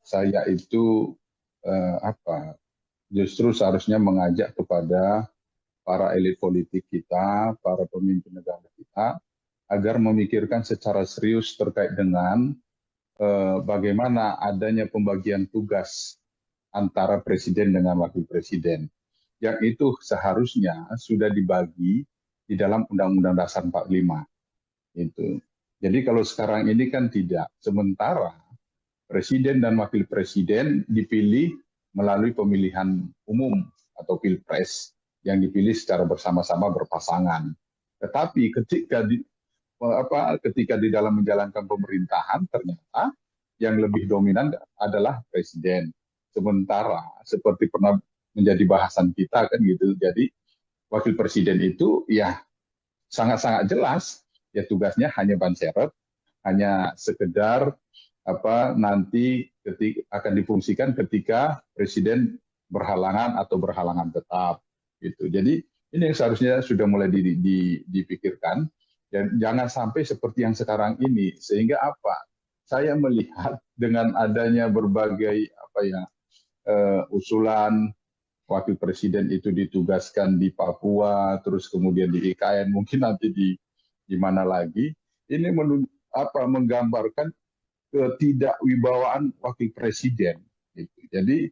saya itu justru seharusnya mengajak kepada para elit politik kita, para pemimpin negara kita, agar memikirkan secara serius terkait dengan bagaimana adanya pembagian tugas antara presiden dengan wakil presiden. Yang itu seharusnya sudah dibagi di dalam Undang-Undang Dasar 45. Itu. Jadi kalau sekarang ini kan tidak. Sementara presiden dan wakil presiden dipilih melalui pemilihan umum atau pilpres yang dipilih secara bersama-sama berpasangan. Tetapi ketika di dalam menjalankan pemerintahan ternyata yang lebih dominan adalah presiden. Sementara seperti pernah menjadi bahasan kita kan gitu. Jadi wakil presiden itu ya sangat-sangat jelas ya tugasnya hanya ban serep, hanya sekedar nanti akan difungsikan ketika presiden berhalangan atau berhalangan tetap gitu. Jadi ini yang seharusnya sudah mulai dipikirkan dan jangan sampai seperti yang sekarang ini sehingga saya melihat dengan adanya berbagai usulan wakil presiden itu ditugaskan di Papua, terus kemudian di IKN, mungkin nanti di mana lagi, ini menggambarkan ketidakwibawaan wakil presiden. Gitu. Jadi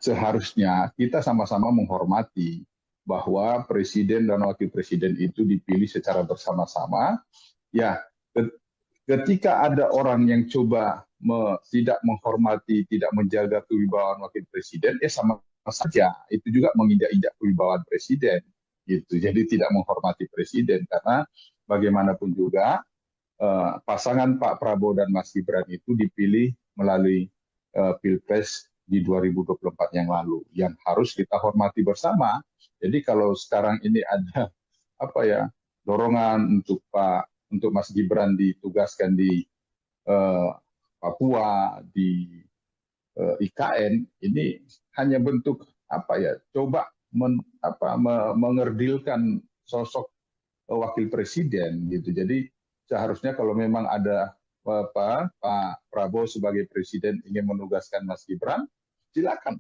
seharusnya kita sama-sama menghormati bahwa presiden dan wakil presiden itu dipilih secara bersama-sama. Ya, ketika ada orang yang coba tidak menghormati, tidak menjaga kewibawaan wakil presiden, sama saja itu juga menginjak-injak kewibawaan presiden. Gitu. Jadi tidak menghormati presiden karena bagaimanapun juga pasangan Pak Prabowo dan Mas Gibran itu dipilih melalui Pilpres di 2024 yang lalu, yang harus kita hormati bersama. Jadi kalau sekarang ini ada dorongan untuk Mas Gibran ditugaskan di Papua, di IKN, ini hanya bentuk coba mengerdilkan sosok wakil presiden gitu. Jadi seharusnya kalau memang ada Pak Prabowo sebagai presiden ingin menugaskan Mas Gibran, silakan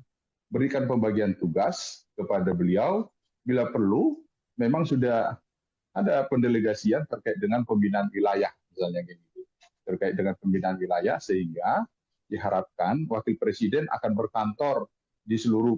berikan pembagian tugas kepada beliau. Bila perlu, memang sudah ada pendelegasian terkait dengan pembinaan wilayah, misalnya gitu. Terkait dengan pembinaan wilayah, sehingga diharapkan wakil presiden akan berkantor di seluruh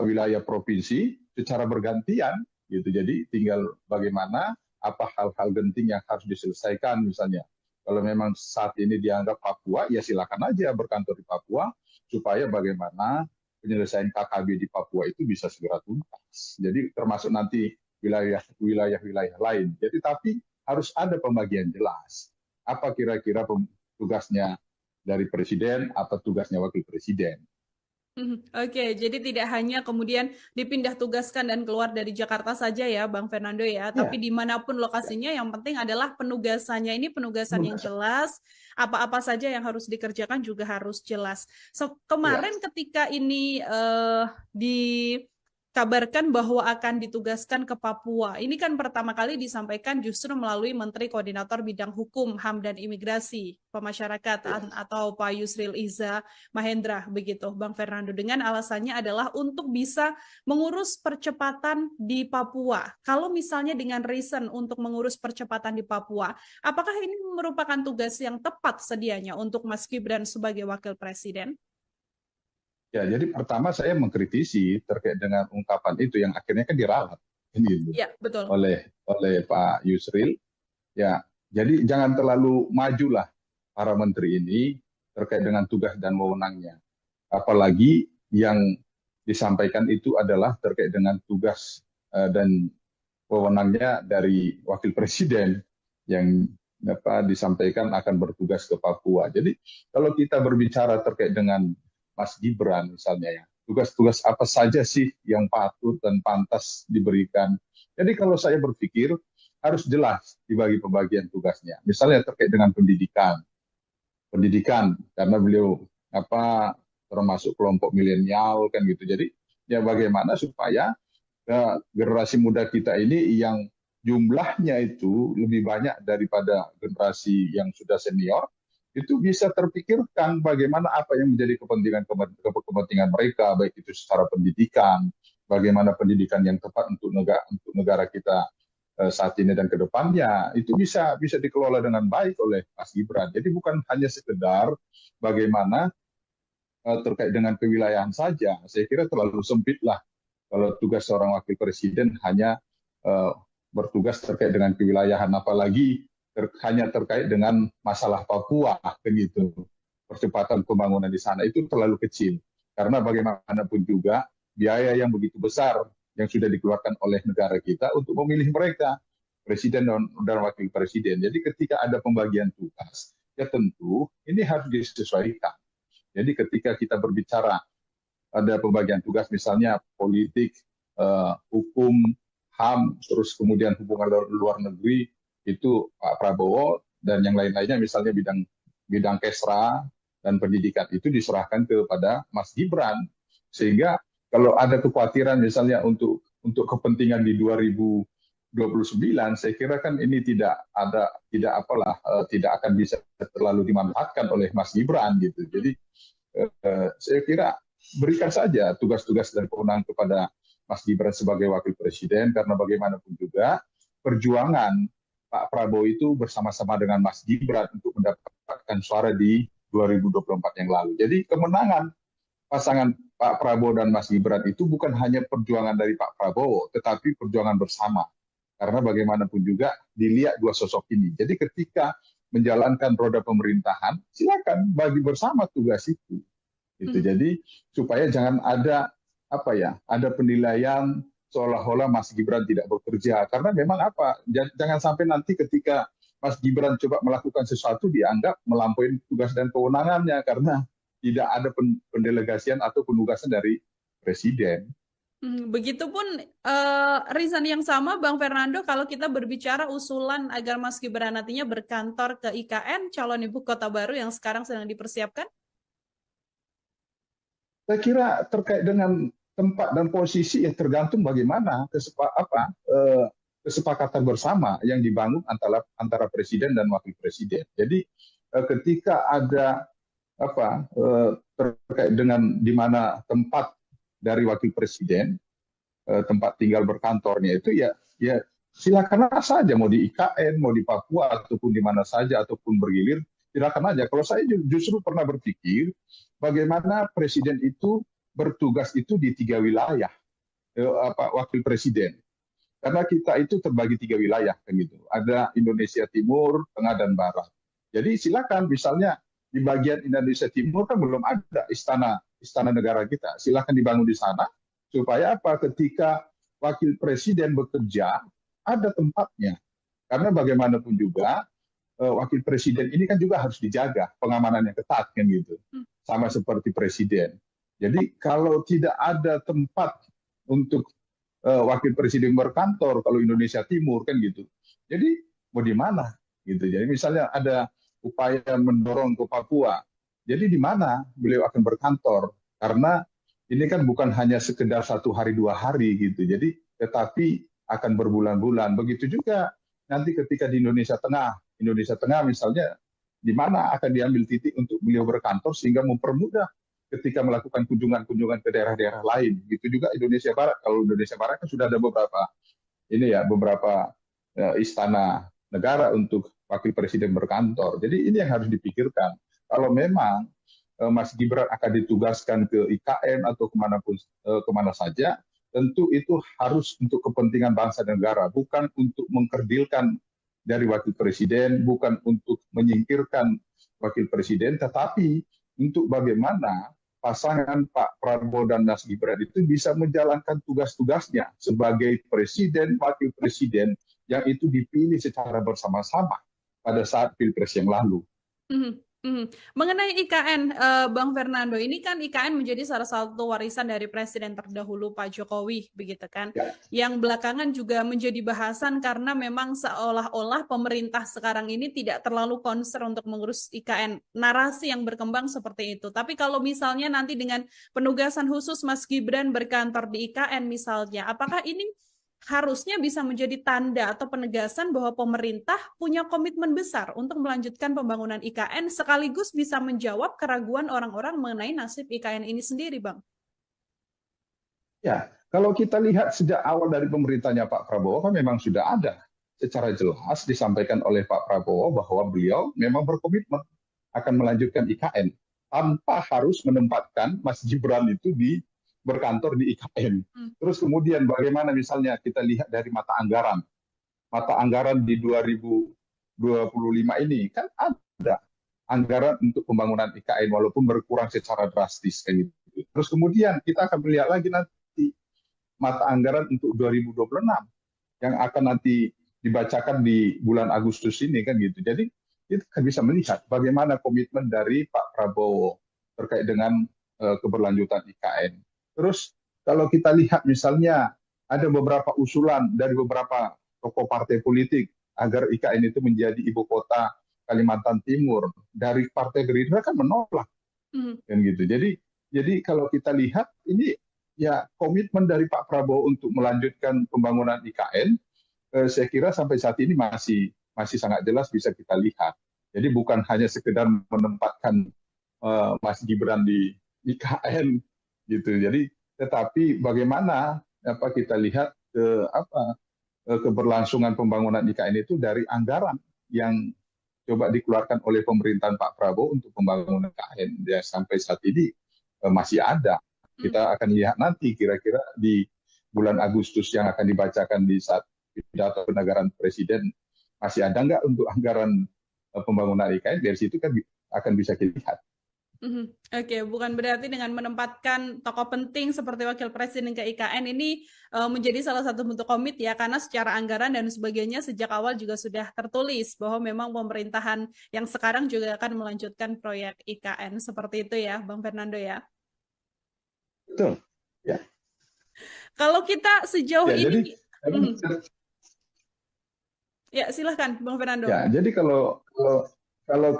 wilayah provinsi secara bergantian gitu. Jadi tinggal bagaimana hal-hal genting yang harus diselesaikan, misalnya kalau memang saat ini dianggap Papua, ya silakan aja berkantor di Papua supaya bagaimana penyelesaian KKB di Papua itu bisa segera tuntas. Jadi termasuk nanti wilayah-wilayah lain. Jadi tapi harus ada pembagian jelas. Apa kira-kira tugasnya dari presiden atau tugasnya wakil presiden. Oke, jadi tidak hanya kemudian dipindah tugaskan dan keluar dari Jakarta saja ya, Bang Fernando ya, tapi dimanapun lokasinya, yang penting adalah penugasannya ini penugasan yang jelas, apa-apa saja yang harus dikerjakan juga harus jelas. Kemarin ketika ini dikabarkan bahwa akan ditugaskan ke Papua. Ini kan pertama kali disampaikan justru melalui Menteri Koordinator Bidang Hukum, HAM dan Imigrasi, Pemasyarakatan atau Pak Yusril Iza Mahendra begitu, Bang Fernando. Dengan alasannya adalah untuk bisa mengurus percepatan di Papua. Kalau misalnya dengan reason untuk mengurus percepatan di Papua, apakah ini merupakan tugas yang tepat sedianya untuk Mas Gibran sebagai wakil presiden? Ya, jadi pertama saya mengkritisi terkait dengan ungkapan itu yang akhirnya kan diralat ini ya, betul. oleh Pak Yusril. Ya, jadi jangan terlalu majulah para menteri ini terkait dengan tugas dan wewenangnya. Apalagi yang disampaikan itu adalah terkait dengan tugas dan wewenangnya dari wakil presiden yang disampaikan akan bertugas ke Papua. Jadi kalau kita berbicara terkait dengan Mas Gibran misalnya ya, tugas-tugas apa saja sih yang patut dan pantas diberikan. Jadi kalau saya berpikir harus jelas dibagi pembagian tugasnya. Misalnya terkait dengan pendidikan karena beliau termasuk kelompok milenial kan gitu. Jadi ya bagaimana supaya generasi muda kita ini yang jumlahnya itu lebih banyak daripada generasi yang sudah senior itu bisa terpikirkan bagaimana apa yang menjadi kepentingan mereka, baik itu secara pendidikan, bagaimana pendidikan yang tepat untuk negara kita saat ini dan ke depannya, itu bisa dikelola dengan baik oleh Mas Gibran. Jadi bukan hanya sekedar bagaimana terkait dengan kewilayahan saja. Saya kira terlalu sempit lah kalau tugas seorang wakil presiden hanya uh, bertugas terkait dengan kewilayahan, apalagi hanya terkait dengan masalah Papua, begitu. Percepatan pembangunan di sana itu terlalu kecil. Karena bagaimanapun juga biaya yang begitu besar yang sudah dikeluarkan oleh negara kita untuk memilih mereka, presiden dan wakil presiden. Jadi ketika ada pembagian tugas, ya tentu ini harus disesuaikan. Jadi ketika kita berbicara ada pembagian tugas misalnya politik, hukum, HAM, terus kemudian hubungan luar negeri, itu Pak Prabowo dan yang lain-lainnya misalnya bidang Kesra dan pendidikan itu diserahkan kepada Mas Gibran. Sehingga kalau ada kekhawatiran misalnya untuk kepentingan di 2029, saya kira kan ini tidak akan bisa terlalu dimanfaatkan oleh Mas Gibran gitu. Jadi saya kira berikan saja tugas-tugas dan kewenangan kepada Mas Gibran sebagai wakil presiden, karena bagaimanapun juga perjuangan Pak Prabowo itu bersama-sama dengan Mas Gibran untuk mendapatkan suara di 2024 yang lalu. Jadi kemenangan pasangan Pak Prabowo dan Mas Gibran itu bukan hanya perjuangan dari Pak Prabowo, tetapi perjuangan bersama. Karena bagaimanapun juga dilihat dua sosok ini. Jadi ketika menjalankan roda pemerintahan, silakan bagi bersama tugas itu. Gitu. Jadi supaya jangan ada ada penilaian seolah-olah Mas Gibran tidak bekerja, karena memang jangan sampai nanti ketika Mas Gibran coba melakukan sesuatu dianggap melampaui tugas dan kewenangannya karena tidak ada pendelegasian atau penugasan dari presiden. Begitupun reason yang sama Bang Fernando kalau kita berbicara usulan agar Mas Gibran nantinya berkantor ke IKN, calon ibu kota baru yang sekarang sedang dipersiapkan. Saya kira terkait dengan tempat dan posisi ya tergantung bagaimana kesepakatan bersama yang dibangun antara presiden dan wakil presiden. Jadi ketika ada terkait dengan di mana tempat dari wakil presiden, tempat tinggal berkantornya itu ya silakan saja, mau di IKN, mau di Papua ataupun di mana saja ataupun bergilir, silakan aja. Kalau saya justru pernah berpikir bagaimana presiden itu bertugas itu di 3 wilayah, wakil presiden. Karena kita itu terbagi 3 wilayah kan gitu. Ada Indonesia Timur, Tengah dan Barat. Jadi silakan misalnya di bagian Indonesia Timur kan belum ada istana negara kita. Silakan dibangun di sana supaya ketika wakil presiden bekerja ada tempatnya. Karena bagaimanapun juga wakil presiden ini kan juga harus dijaga pengamanannya ketat kan gitu. Sama seperti presiden. Jadi kalau tidak ada tempat untuk wakil presiden berkantor kalau Indonesia Timur kan gitu. Jadi mau di mana gitu. Jadi misalnya ada upaya mendorong ke Papua. Jadi di mana beliau akan berkantor? Karena ini kan bukan hanya sekedar 1 hari 2 hari gitu. Jadi tetapi akan berbulan-bulan. Begitu juga nanti ketika di Indonesia Tengah misalnya di mana akan diambil titik untuk beliau berkantor sehingga mempermudah ketika melakukan kunjungan-kunjungan ke daerah-daerah lain. Begitu juga Indonesia Barat. Kalau Indonesia Barat kan sudah ada beberapa istana negara untuk wakil presiden berkantor. Jadi ini yang harus dipikirkan. Kalau memang Mas Gibran akan ditugaskan ke IKN atau kemana saja, tentu itu harus untuk kepentingan bangsa dan negara, bukan untuk mengkerdilkan dari wakil presiden, bukan untuk menyingkirkan wakil presiden, tetapi untuk bagaimana pasangan Pak Prabowo dan Mas Gibran itu bisa menjalankan tugas-tugasnya sebagai presiden, wakil presiden yang itu dipilih secara bersama-sama pada saat Pilpres yang lalu. Mengenai IKN, Bang Fernando, ini kan IKN menjadi salah satu warisan dari Presiden terdahulu Pak Jokowi, begitu kan? Ya. Yang belakangan juga menjadi bahasan karena memang seolah-olah pemerintah sekarang ini tidak terlalu concern untuk mengurus IKN. Narasi yang berkembang seperti itu. Tapi kalau misalnya nanti dengan penugasan khusus Mas Gibran berkantor di IKN misalnya, apakah ini harusnya bisa menjadi tanda atau penegasan bahwa pemerintah punya komitmen besar untuk melanjutkan pembangunan IKN sekaligus bisa menjawab keraguan orang-orang mengenai nasib IKN ini sendiri, Bang. Ya, kalau kita lihat sejak awal dari pemerintahnya Pak Prabowo kan memang sudah ada secara jelas disampaikan oleh Pak Prabowo bahwa beliau memang berkomitmen akan melanjutkan IKN tanpa harus menempatkan Mas Gibran itu di berkantor di IKN. Terus kemudian bagaimana misalnya kita lihat dari mata anggaran di 2025 ini kan ada anggaran untuk pembangunan IKN walaupun berkurang secara drastis kayak gitu. Terus kemudian kita akan melihat lagi nanti mata anggaran untuk 2026 yang akan nanti dibacakan di bulan Agustus ini kan gitu. Jadi kita kan bisa melihat bagaimana komitmen dari Pak Prabowo terkait dengan keberlanjutan IKN. Terus kalau kita lihat misalnya ada beberapa usulan dari beberapa tokoh partai politik agar IKN itu menjadi ibu kota Kalimantan Timur, dari Partai Gerindra kan menolak kan gitu. Jadi kalau kita lihat ini ya komitmen dari Pak Prabowo untuk melanjutkan pembangunan IKN, saya kira sampai saat ini masih sangat jelas bisa kita lihat. Jadi bukan hanya sekedar menempatkan Mas Gibran di IKN gitu. Jadi tetapi bagaimana kita lihat keberlangsungan pembangunan IKN itu dari anggaran yang coba dikeluarkan oleh pemerintahan Pak Prabowo untuk pembangunan IKN. Ya, sampai saat ini masih ada. Kita akan lihat nanti kira-kira di bulan Agustus yang akan dibacakan di saat pidato kenegaraan Presiden, masih ada nggak untuk anggaran pembangunan IKN? Dari situ kan akan bisa dilihat. Oke, bukan berarti dengan menempatkan tokoh penting seperti wakil presiden ke IKN ini menjadi salah satu bentuk komit ya, karena secara anggaran dan sebagainya sejak awal juga sudah tertulis bahwa memang pemerintahan yang sekarang juga akan melanjutkan proyek IKN seperti itu ya, Bang Fernando ya. Betul. Ya. Kalau kita sejauh ya, ini, ya silahkan Bang Fernando. Ya, jadi kalau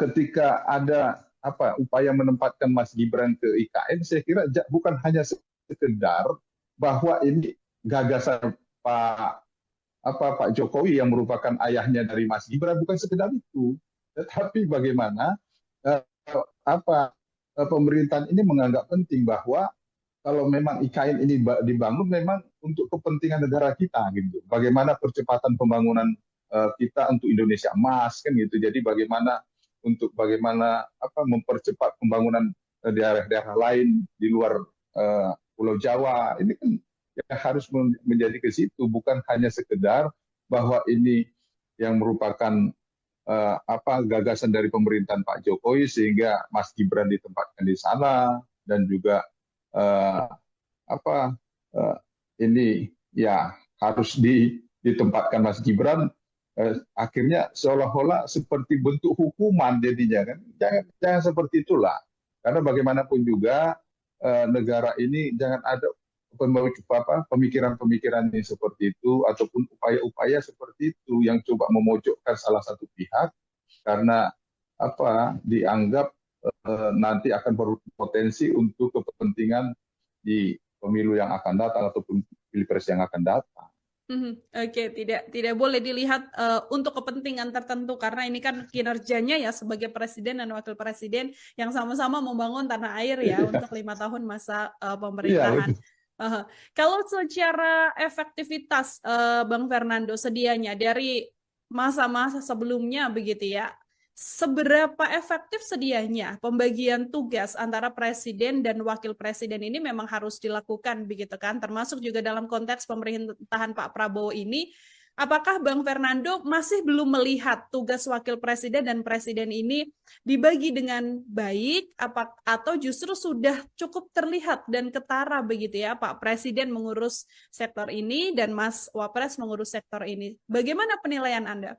ketika ada upaya menempatkan Mas Gibran ke IKN, saya kira bukan hanya sekedar bahwa ini gagasan Pak Jokowi yang merupakan ayahnya dari Mas Gibran, bukan sekedar itu, tetapi bagaimana pemerintahan ini menganggap penting bahwa kalau memang IKN ini dibangun memang untuk kepentingan negara kita gitu. Bagaimana percepatan pembangunan kita untuk Indonesia Emas kan gitu. Jadi bagaimana mempercepat pembangunan daerah-daerah lain di luar Pulau Jawa. Ini kan ya harus menjadi ke situ, bukan hanya sekedar bahwa ini yang merupakan gagasan dari pemerintahan Pak Jokowi sehingga Mas Gibran ditempatkan di sana, dan juga ini ya harus ditempatkan Mas Gibran, akhirnya seolah-olah seperti bentuk hukuman jadinya kan. Jangan seperti itulah, karena bagaimanapun juga negara ini jangan ada pemikiran-pemikiran yang seperti itu ataupun upaya-upaya seperti itu yang coba memojokkan salah satu pihak karena dianggap nanti akan berpotensi untuk kepentingan di pemilu yang akan datang ataupun pilpres yang akan datang. Oke, tidak boleh dilihat untuk kepentingan tertentu, karena ini kan kinerjanya ya sebagai presiden dan wakil presiden yang sama-sama membangun tanah air ya untuk 5 tahun masa pemerintahan. Kalau secara efektivitas Bang Fernando sedianya dari masa-masa sebelumnya begitu ya, seberapa efektif sedianya pembagian tugas antara presiden dan wakil presiden ini memang harus dilakukan begitu kan, termasuk juga dalam konteks pemerintahan Pak Prabowo ini. Apakah Bang Fernando masih belum melihat tugas wakil presiden dan presiden ini dibagi dengan baik, atau justru sudah cukup terlihat dan ketara begitu ya, Pak Presiden mengurus sektor ini dan Mas Wapres mengurus sektor ini? Bagaimana penilaian Anda?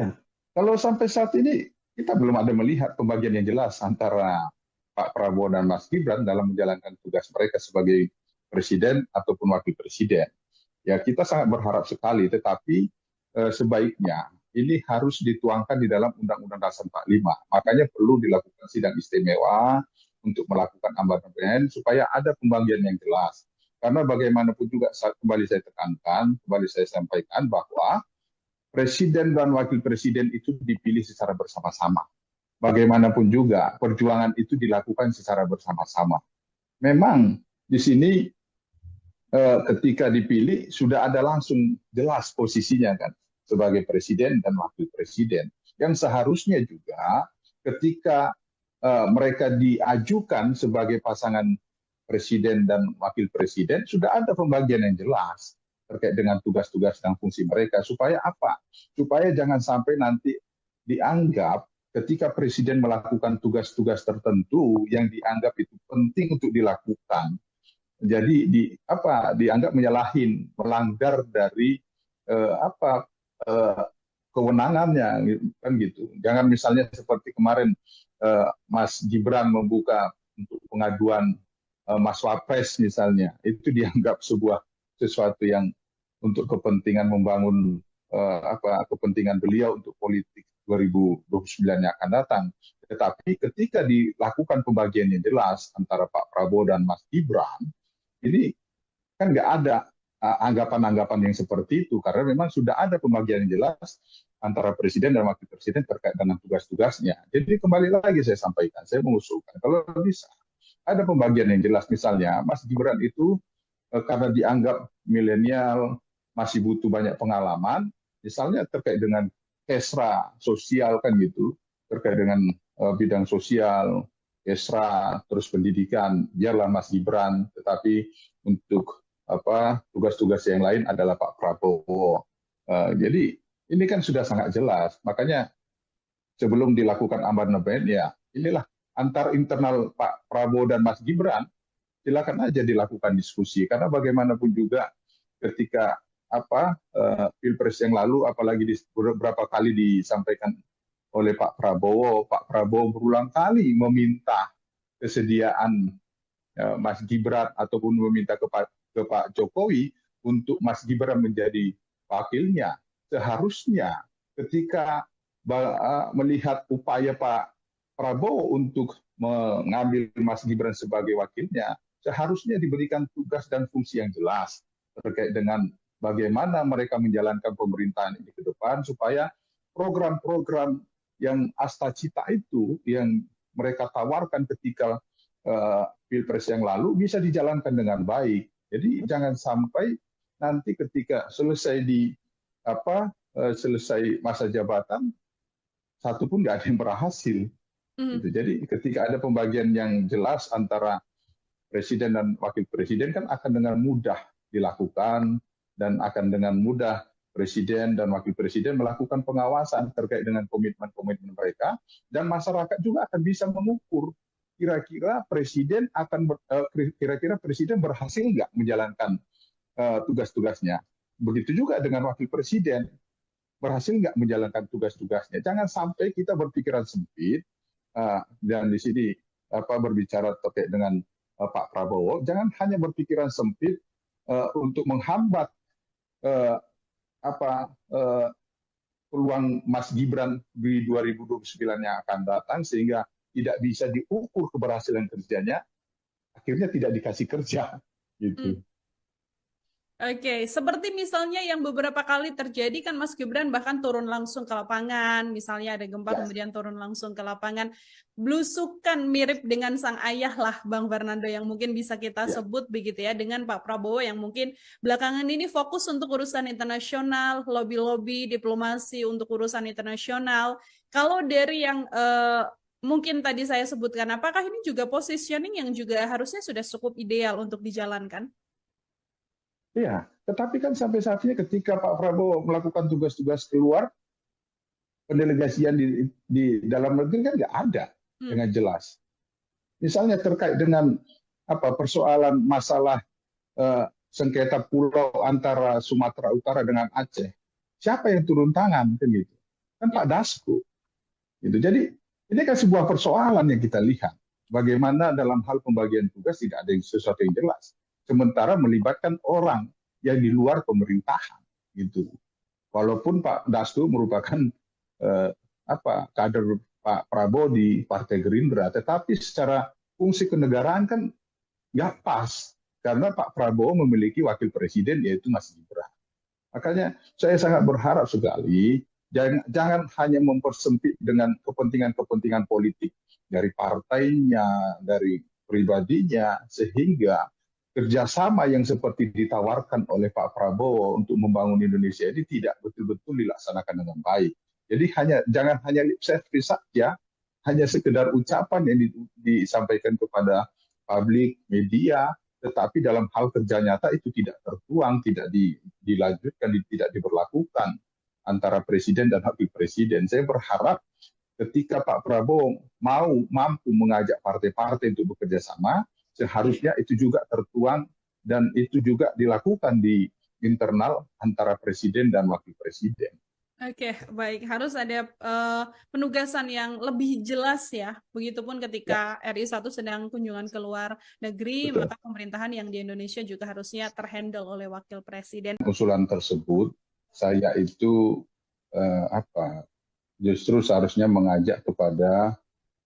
Ya, kalau sampai saat ini kita belum ada melihat pembagian yang jelas antara Pak Prabowo dan Mas Gibran dalam menjalankan tugas mereka sebagai presiden ataupun wakil presiden. Ya, kita sangat berharap sekali, tetapi sebaiknya ini harus dituangkan di dalam Undang-Undang Dasar 45. Makanya perlu dilakukan sidang istimewa untuk melakukan amandemen supaya ada pembagian yang jelas. Karena bagaimanapun juga kembali saya tekankan, kembali saya sampaikan bahwa presiden dan wakil presiden itu dipilih secara bersama-sama. Bagaimanapun juga perjuangan itu dilakukan secara bersama-sama. Memang di sini ketika dipilih sudah ada langsung jelas posisinya kan sebagai presiden dan wakil presiden. Yang seharusnya juga ketika mereka diajukan sebagai pasangan presiden dan wakil presiden sudah ada pembagian yang jelas terkait dengan tugas-tugas dan fungsi mereka supaya apa? Supaya jangan sampai nanti dianggap ketika presiden melakukan tugas-tugas tertentu yang dianggap itu penting untuk dilakukan, jadi dianggap menyalahin, melanggar dari apa kewenangannya kan gitu. Jangan misalnya seperti kemarin Mas Gibran membuka untuk pengaduan Mas Wapres misalnya, itu dianggap sesuatu yang untuk kepentingan membangun kepentingan beliau untuk politik 2029 yang akan datang. Tetapi ketika dilakukan pembagian yang jelas antara Pak Prabowo dan Mas Gibran, ini kan nggak ada anggapan-anggapan yang seperti itu karena memang sudah ada pembagian yang jelas antara presiden dan wakil presiden terkait dengan tugas-tugasnya. Jadi kembali lagi saya sampaikan, saya mengusulkan kalau bisa ada pembagian yang jelas. Misalnya Mas Gibran itu karena dianggap milenial masih butuh banyak pengalaman, misalnya terkait dengan kesra sosial kan gitu, terkait dengan bidang sosial, kesra, terus pendidikan, biarlah Mas Gibran, tetapi untuk tugas-tugas yang lain adalah Pak Prabowo. Jadi ini kan sudah sangat jelas, makanya sebelum dilakukan amandemen ya inilah antar internal Pak Prabowo dan Mas Gibran, silakan aja dilakukan diskusi karena bagaimanapun juga ketika Pilpres yang lalu, apalagi beberapa kali disampaikan oleh Pak Prabowo berulang kali meminta kesediaan Mas Gibran ataupun meminta ke Pak Jokowi untuk Mas Gibran menjadi wakilnya. Seharusnya ketika melihat upaya Pak Prabowo untuk mengambil Mas Gibran sebagai wakilnya, seharusnya diberikan tugas dan fungsi yang jelas terkait dengan bagaimana mereka menjalankan pemerintahan ini ke depan supaya program-program yang asta-cita itu yang mereka tawarkan ketika Pilpres yang lalu bisa dijalankan dengan baik. Jadi jangan sampai nanti ketika selesai selesai masa jabatan satu pun nggak ada yang berhasil. Gitu. Jadi ketika ada pembagian yang jelas antara presiden dan wakil presiden kan akan dengan mudah dilakukan dan akan dengan mudah presiden dan wakil presiden melakukan pengawasan terkait dengan komitmen-komitmen mereka dan masyarakat juga akan bisa mengukur kira-kira presiden berhasil nggak menjalankan tugas-tugasnya. Begitu juga dengan wakil presiden berhasil nggak menjalankan tugas-tugasnya. Jangan sampai kita berpikiran sempit dan di sini berbicara terkait dengan Pak Prabowo, jangan hanya berpikiran sempit untuk menghambat peluang Mas Gibran di 2029 yang akan datang sehingga tidak bisa diukur keberhasilan kerjanya, akhirnya tidak dikasih kerja gitu. Oke, seperti misalnya yang beberapa kali terjadi kan Mas Gibran bahkan turun langsung ke lapangan, misalnya ada gempa kemudian turun langsung ke lapangan, blusukan mirip dengan sang ayah lah Bang Fernando yang mungkin bisa kita sebut begitu ya, dengan Pak Prabowo yang mungkin belakangan ini fokus untuk urusan internasional, lobby-lobby, diplomasi untuk urusan internasional. Kalau dari yang mungkin tadi saya sebutkan, apakah ini juga positioning yang juga harusnya sudah cukup ideal untuk dijalankan? Iya, tetapi kan sampai saat ini ketika Pak Prabowo melakukan tugas-tugas keluar, pendelegasian di dalam negeri kan nggak ada dengan jelas. Misalnya terkait dengan persoalan masalah sengketa pulau antara Sumatera Utara dengan Aceh, siapa yang turun tangan kan gitu? Kan Pak Dasko. Gitu. Jadi ini kan sebuah persoalan yang kita lihat. Bagaimana dalam hal pembagian tugas tidak ada sesuatu yang jelas. Sementara melibatkan orang yang di luar pemerintahan gitu. Walaupun Pak Dasko merupakan kader Pak Prabowo di Partai Gerindra, tetapi secara fungsi kenegaraan kan nggak pas karena Pak Prabowo memiliki wakil presiden yaitu Mas Gibran. Makanya saya sangat berharap sekali jangan hanya mempersempit dengan kepentingan-kepentingan politik dari partainya, dari pribadinya, sehingga kerjasama yang seperti ditawarkan oleh Pak Prabowo untuk membangun Indonesia ini tidak betul-betul dilaksanakan dengan baik. Jadi jangan hanya lip service saja, hanya sekedar ucapan yang disampaikan kepada publik, media, tetapi dalam hal kerja nyata itu tidak tertuang, tidak dilanjutkan, tidak diberlakukan antara presiden dan wakil presiden. Saya berharap ketika Pak Prabowo mampu mengajak partai-partai untuk bekerja sama, seharusnya itu juga tertuang dan itu juga dilakukan di internal antara presiden dan wakil presiden. Oke, baik. Harus ada penugasan yang lebih jelas ya. Begitupun ketika RI 1 sedang kunjungan ke luar negeri, Betul. maka pemerintahan yang di Indonesia juga harusnya terhandle oleh wakil presiden. Usulan tersebut, saya itu justru seharusnya mengajak kepada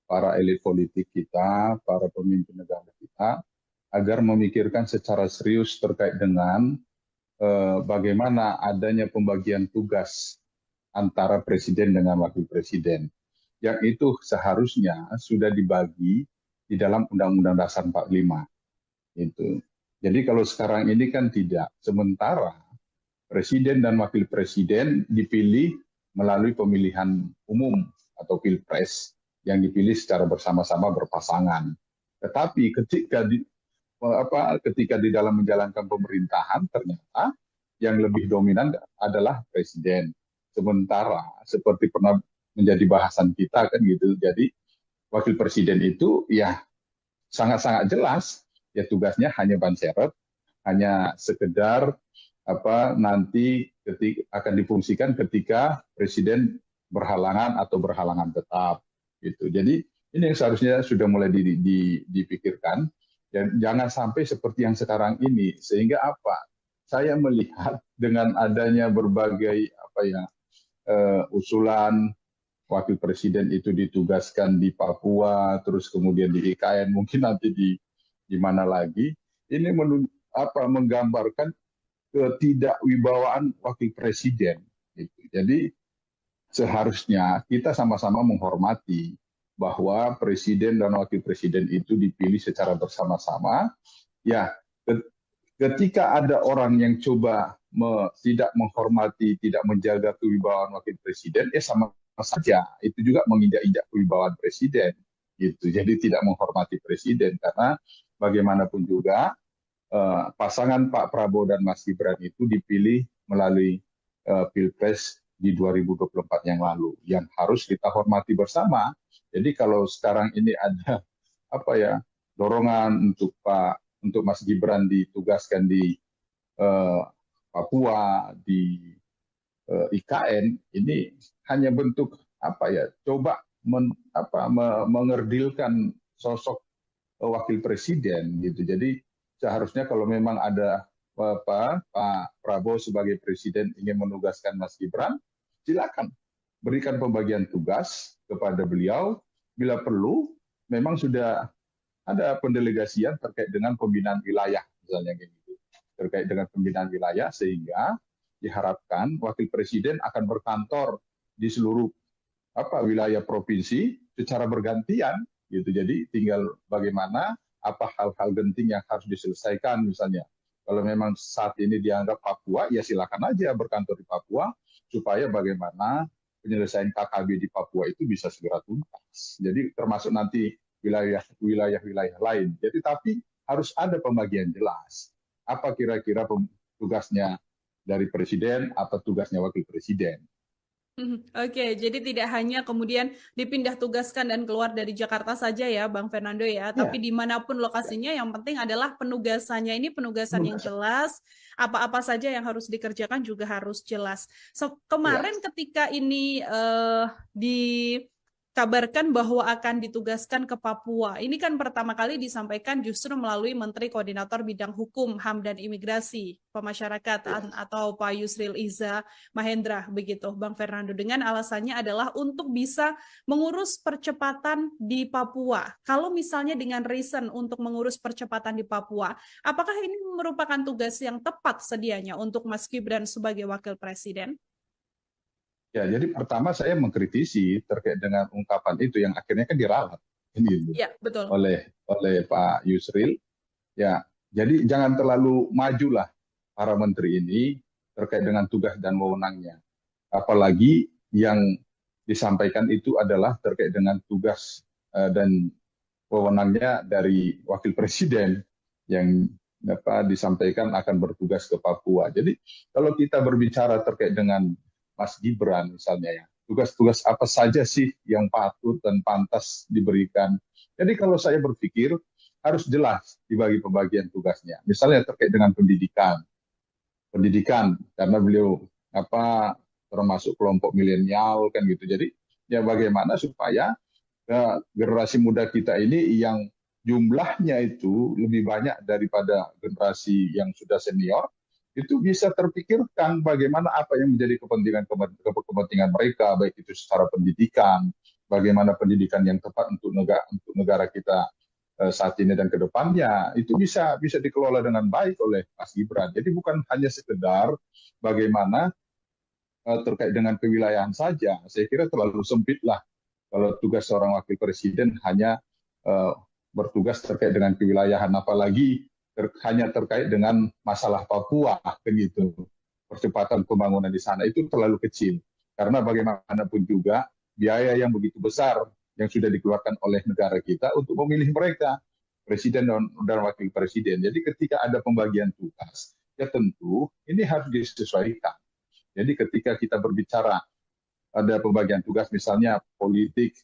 para elit politik kita, para pemimpin negara kita, agar memikirkan secara serius terkait dengan bagaimana adanya pembagian tugas antara presiden dengan wakil presiden. Yang itu seharusnya sudah dibagi di dalam Undang-Undang Dasar 45. Itu. Jadi kalau sekarang ini kan tidak. Sementara presiden dan wakil presiden dipilih melalui pemilihan umum atau pilpres yang dipilih secara bersama-sama berpasangan. Tetapi ketika di dalam menjalankan pemerintahan ternyata yang lebih dominan adalah presiden. Sementara seperti pernah menjadi bahasan kita kan gitu. Jadi wakil presiden itu ya sangat-sangat jelas ya tugasnya hanya ban serep, hanya sekedar nanti akan difungsikan ketika presiden berhalangan atau berhalangan tetap gitu. Jadi ini yang seharusnya sudah mulai dipikirkan dan jangan sampai seperti yang sekarang ini sehingga saya melihat dengan adanya berbagai usulan wakil presiden itu ditugaskan di Papua, terus kemudian di IKN, mungkin nanti di mana lagi, ini menggambarkan ketidakwibawaan wakil presiden. Gitu. Jadi seharusnya kita sama-sama menghormati bahwa presiden dan wakil presiden itu dipilih secara bersama-sama. Ya, ketika ada orang yang coba tidak menghormati, tidak menjaga kewibawaan wakil presiden, sama saja itu juga menginjak-injak kewibawaan presiden. Gitu. Jadi tidak menghormati presiden karena bagaimanapun juga pasangan Pak Prabowo dan Mas Gibran itu dipilih melalui Pilpres di 2024 yang lalu, yang harus kita hormati bersama. Jadi kalau sekarang ini ada dorongan untuk Mas Gibran ditugaskan di Papua, di IKN, ini hanya bentuk coba mengerdilkan sosok wakil presiden gitu. Jadi seharusnya kalau memang ada Pak Prabowo sebagai presiden ingin menugaskan Mas Gibran, silakan berikan pembagian tugas kepada beliau. Bila perlu, memang sudah ada pendelegasian terkait dengan pembinaan wilayah, misalnya gitu. Terkait dengan pembinaan wilayah, sehingga diharapkan wakil presiden akan berkantor di seluruh wilayah provinsi secara bergantian gitu. Jadi tinggal bagaimana hal-hal genting yang harus diselesaikan, misalnya kalau memang saat ini dianggap Papua, ya silakan aja berkantor di Papua supaya bagaimana penyelesaian KKB di Papua itu bisa segera tuntas. Jadi termasuk nanti wilayah-wilayah lain. Jadi tapi harus ada pembagian jelas. Apa kira-kira tugasnya dari presiden, apa tugasnya wakil presiden. Oke, jadi tidak hanya kemudian dipindah tugaskan dan keluar dari Jakarta saja ya, Bang Fernando ya, tapi dimanapun lokasinya, yang penting adalah penugasannya. Ini penugasan yang jelas, apa-apa saja yang harus dikerjakan juga harus jelas. Kemarin ketika ini dikabarkan bahwa akan ditugaskan ke Papua. Ini kan pertama kali disampaikan justru melalui Menteri Koordinator Bidang Hukum, HAM dan Imigrasi, Pemasyarakatan atau Pak Yusril Iza Mahendra begitu, Bang Fernando. Dengan alasannya adalah untuk bisa mengurus percepatan di Papua. Kalau misalnya dengan reason untuk mengurus percepatan di Papua, apakah ini merupakan tugas yang tepat sedianya untuk Mas Gibran sebagai Wakil Presiden? Ya, jadi pertama saya mengkritisi terkait dengan ungkapan itu yang akhirnya kan diralat ini Ya, betul. oleh Pak Yusril. Ya, jadi jangan terlalu majulah para menteri ini terkait dengan tugas dan wewenangnya. Apalagi yang disampaikan itu adalah terkait dengan tugas dan wewenangnya dari wakil presiden yang disampaikan akan bertugas ke Papua. Jadi kalau kita berbicara terkait dengan Mas Gibran misalnya ya, tugas-tugas apa saja sih yang patut dan pantas diberikan. Jadi kalau saya berpikir harus jelas dibagi pembagian tugasnya. Misalnya terkait dengan pendidikan karena beliau termasuk kelompok milenial kan gitu. Jadi ya bagaimana supaya generasi muda kita ini yang jumlahnya itu lebih banyak daripada generasi yang sudah senior, itu bisa terpikirkan bagaimana apa yang menjadi kepentingan mereka, baik itu secara pendidikan, bagaimana pendidikan yang tepat untuk negara kita saat ini dan ke depannya, itu bisa dikelola dengan baik oleh Mas Gibran. Jadi bukan hanya sekedar bagaimana terkait dengan kewilayahan saja. Saya kira terlalu sempit lah kalau tugas seorang wakil presiden hanya bertugas terkait dengan kewilayahan, apalagi hanya terkait dengan masalah Papua, begitu. Percepatan pembangunan di sana itu terlalu kecil. Karena bagaimanapun juga biaya yang begitu besar yang sudah dikeluarkan oleh negara kita untuk memilih mereka, presiden dan wakil presiden. Jadi ketika ada pembagian tugas, ya tentu ini harus disesuaikan. Jadi ketika kita berbicara ada pembagian tugas misalnya politik,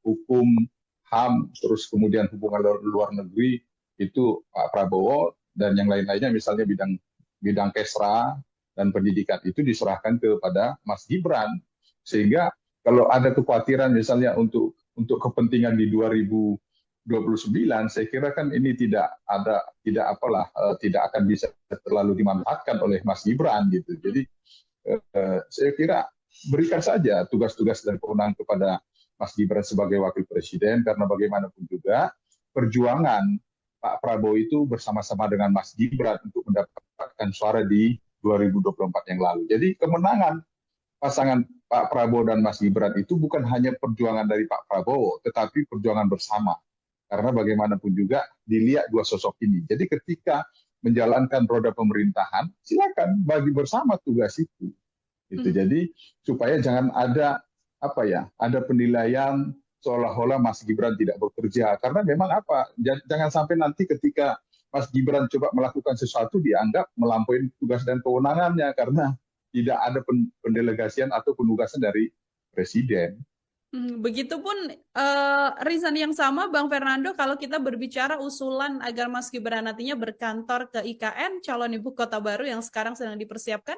hukum, HAM, terus kemudian hubungan luar negeri, itu Pak Prabowo dan yang lain-lainnya misalnya bidang Kesra dan pendidikan itu diserahkan kepada Mas Gibran. Sehingga kalau ada kekhawatiran misalnya untuk kepentingan di 2029, saya kira kan ini tidak akan bisa terlalu dimanfaatkan oleh Mas Gibran gitu. Jadi saya kira berikan saja tugas-tugas dan kewenangan kepada Mas Gibran sebagai wakil presiden, karena bagaimanapun juga perjuangan Pak Prabowo itu bersama-sama dengan Mas Gibran untuk mendapatkan suara di 2024 yang lalu. Jadi kemenangan pasangan Pak Prabowo dan Mas Gibran itu bukan hanya perjuangan dari Pak Prabowo, tetapi perjuangan bersama. Karena bagaimanapun juga dilihat dua sosok ini. Jadi ketika menjalankan roda pemerintahan, silakan bagi bersama tugas itu. Gitu. Jadi supaya jangan ada ada penilaian seolah-olah Mas Gibran tidak bekerja, karena memang jangan sampai nanti ketika Mas Gibran coba melakukan sesuatu dianggap melampaui tugas dan kewenangannya karena tidak ada pendelegasian atau penugasan dari presiden. Begitupun reason yang sama Bang Fernando kalau kita berbicara usulan agar Mas Gibran nantinya berkantor ke IKN calon ibu kota baru yang sekarang sedang dipersiapkan.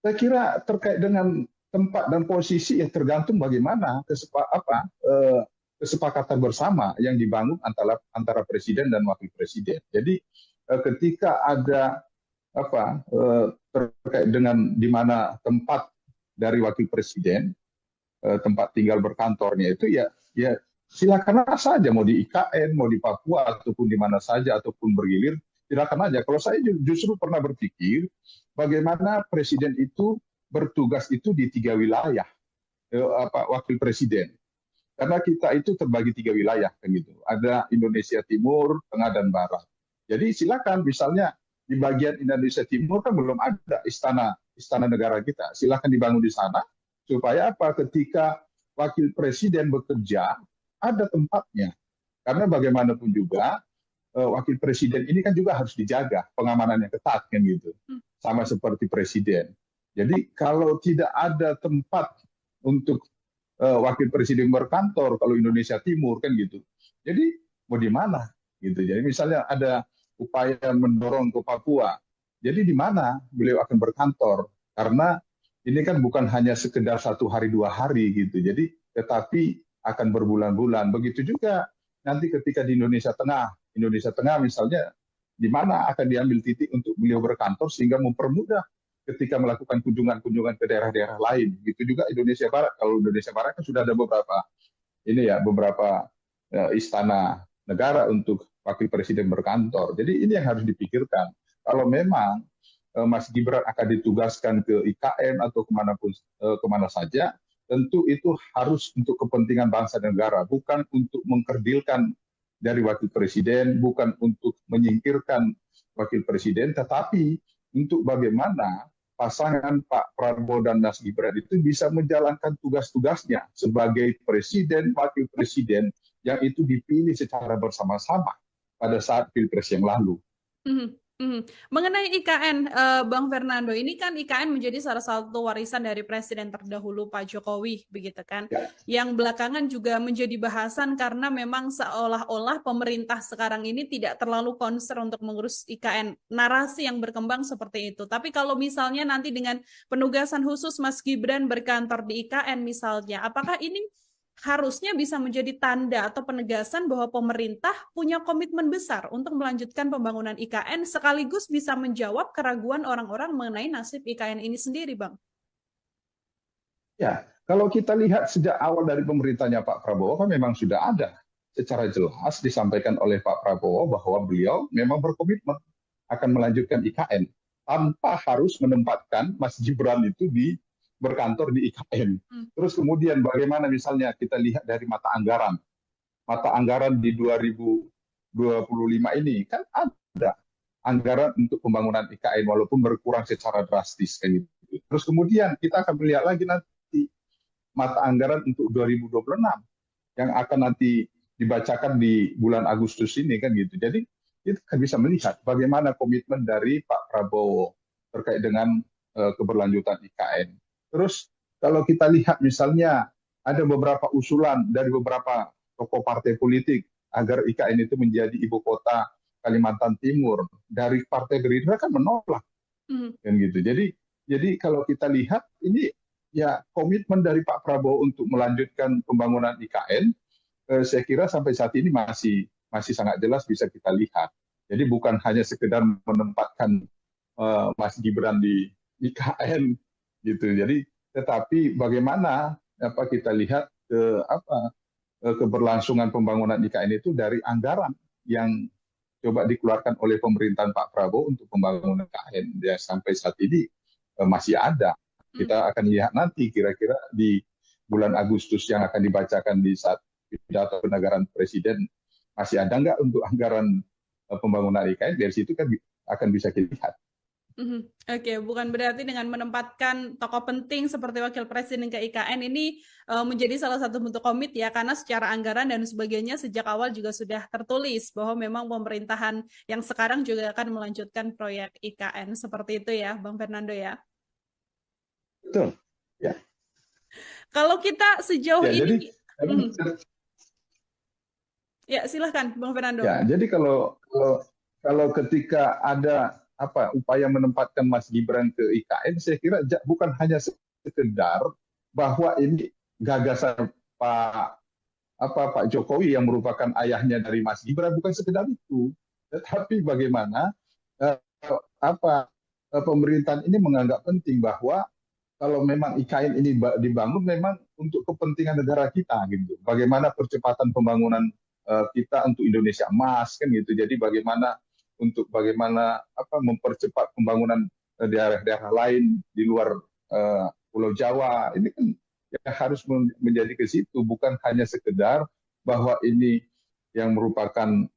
Saya kira terkait dengan tempat dan posisi ya tergantung bagaimana kesepakatan bersama yang dibangun antara presiden dan wakil presiden. Jadi ketika ada terkait dengan di mana tempat dari wakil presiden, tempat tinggal berkantornya itu ya silakan saja mau di IKN, mau di Papua ataupun di mana saja ataupun bergilir, silakan aja. Kalau saya justru pernah berpikir bagaimana presiden itu bertugas itu di 3 wilayah, wakil presiden. Karena kita itu terbagi 3 wilayah, kan gitu. Ada Indonesia Timur, Tengah, dan Barat. Jadi silakan, misalnya di bagian Indonesia Timur kan belum ada istana negara kita. Silakan dibangun di sana, supaya ketika wakil presiden bekerja, ada tempatnya. Karena bagaimanapun juga, wakil presiden ini kan juga harus dijaga, pengamanannya ketat, kan gitu. Sama seperti presiden. Jadi kalau tidak ada tempat untuk wakil presiden berkantor kalau Indonesia Timur kan gitu. Jadi mau di mana gitu. Jadi misalnya ada upaya mendorong ke Papua. Jadi di mana beliau akan berkantor? Karena ini kan bukan hanya sekedar 1 hari 2 hari gitu. Jadi tetapi akan berbulan-bulan. Begitu juga nanti ketika di Indonesia Tengah misalnya, di mana akan diambil titik untuk beliau berkantor sehingga mempermudah ketika melakukan kunjungan-kunjungan ke daerah-daerah lain. Begitu juga Indonesia Barat. Kalau Indonesia Barat kan sudah ada beberapa istana negara untuk wakil presiden berkantor. Jadi ini yang harus dipikirkan. Kalau memang Mas Gibran akan ditugaskan ke IKN atau kemana saja, tentu itu harus untuk kepentingan bangsa dan negara, bukan untuk mengkerdilkan dari wakil presiden, bukan untuk menyingkirkan wakil presiden, tetapi untuk bagaimana pasangan Pak Prabowo dan Mas Gibran itu bisa menjalankan tugas-tugasnya sebagai presiden, wakil presiden yang itu dipilih secara bersama-sama pada saat Pilpres yang lalu. Mhm, mhm. Mengenai IKN, Bang Fernando, ini kan IKN menjadi salah satu warisan dari Presiden terdahulu Pak Jokowi, begitu kan? Ya. Yang belakangan juga menjadi bahasan karena memang seolah-olah pemerintah sekarang ini tidak terlalu concern untuk mengurus IKN. Narasi yang berkembang seperti itu. Tapi kalau misalnya nanti dengan penugasan khusus Mas Gibran berkantor di IKN misalnya, apakah ini harusnya bisa menjadi tanda atau penegasan bahwa pemerintah punya komitmen besar untuk melanjutkan pembangunan IKN sekaligus bisa menjawab keraguan orang-orang mengenai nasib IKN ini sendiri, Bang? Ya, kalau kita lihat sejak awal dari pemerintahnya Pak Prabowo kan memang sudah ada secara jelas disampaikan oleh Pak Prabowo bahwa beliau memang berkomitmen akan melanjutkan IKN tanpa harus menempatkan Mas Gibran itu berkantor di IKN. Terus kemudian bagaimana misalnya kita lihat dari mata anggaran di 2025 ini kan ada anggaran untuk pembangunan IKN walaupun berkurang secara drastis kan gitu. Terus kemudian kita akan melihat lagi nanti mata anggaran untuk 2026 yang akan nanti dibacakan di bulan Agustus ini kan gitu. Jadi kita kan bisa melihat bagaimana komitmen dari Pak Prabowo terkait dengan keberlanjutan IKN. Terus kalau kita lihat misalnya ada beberapa usulan dari beberapa tokoh partai politik agar IKN itu menjadi ibu kota Kalimantan Timur, dari Partai Gerindra kan menolak kan gitu. Jadi kalau kita lihat ini ya komitmen dari Pak Prabowo untuk melanjutkan pembangunan IKN, saya kira sampai saat ini masih sangat jelas bisa kita lihat. Jadi bukan hanya sekedar menempatkan Mas Gibran di IKN gitu. Jadi tetapi bagaimana kita lihat keberlangsungan pembangunan IKN itu dari anggaran yang coba dikeluarkan oleh pemerintahan Pak Prabowo untuk pembangunan IKN. Ya, sampai saat ini masih ada. Kita akan lihat nanti kira-kira di bulan Agustus yang akan dibacakan di saat pidato kenegaraan Presiden, masih ada nggak untuk anggaran pembangunan IKN? Dari situ kan akan bisa kita lihat. Oke, bukan berarti dengan menempatkan tokoh penting seperti wakil presiden ke IKN ini menjadi salah satu bentuk komit ya, karena secara anggaran dan sebagainya sejak awal juga sudah tertulis bahwa memang pemerintahan yang sekarang juga akan melanjutkan proyek IKN seperti itu ya, Bang Fernando ya. Betul. Ya. Kalau kita sejauh ya, ini, ya silahkan, Bang Fernando. Ya, jadi kalau ketika ada upaya menempatkan Mas Gibran ke IKN, saya kira bukan hanya sekedar bahwa ini gagasan Pak Jokowi yang merupakan ayahnya dari Mas Gibran, bukan sekedar itu, tetapi bagaimana pemerintahan ini menganggap penting bahwa kalau memang IKN ini dibangun memang untuk kepentingan negara kita gitu. Bagaimana percepatan pembangunan kita untuk Indonesia Emas kan gitu. Jadi bagaimana mempercepat pembangunan daerah-daerah lain di luar Pulau Jawa, ini kan ya harus menjadi ke situ, bukan hanya sekedar bahwa ini yang merupakan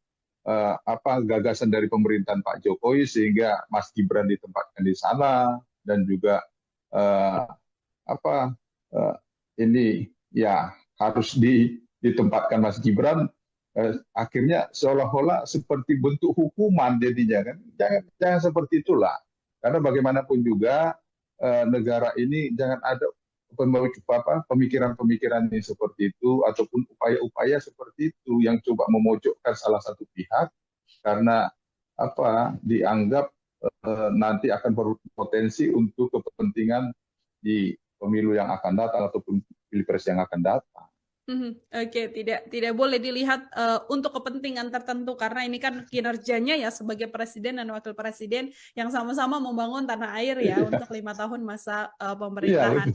gagasan dari pemerintahan Pak Jokowi sehingga Mas Gibran ditempatkan di sana, dan juga ini ya harus ditempatkan Mas Gibran, akhirnya seolah-olah seperti bentuk hukuman jadinya kan. Jangan seperti itulah, karena bagaimanapun juga negara ini jangan ada pemikiran-pemikiran ini seperti itu ataupun upaya-upaya seperti itu yang coba memojokkan salah satu pihak karena dianggap nanti akan berpotensi untuk kepentingan di pemilu yang akan datang ataupun pilpres yang akan datang. Oke, tidak boleh dilihat untuk kepentingan tertentu karena ini kan kinerjanya ya sebagai presiden dan wakil presiden yang sama-sama membangun tanah air ya untuk 5 tahun masa pemerintahan.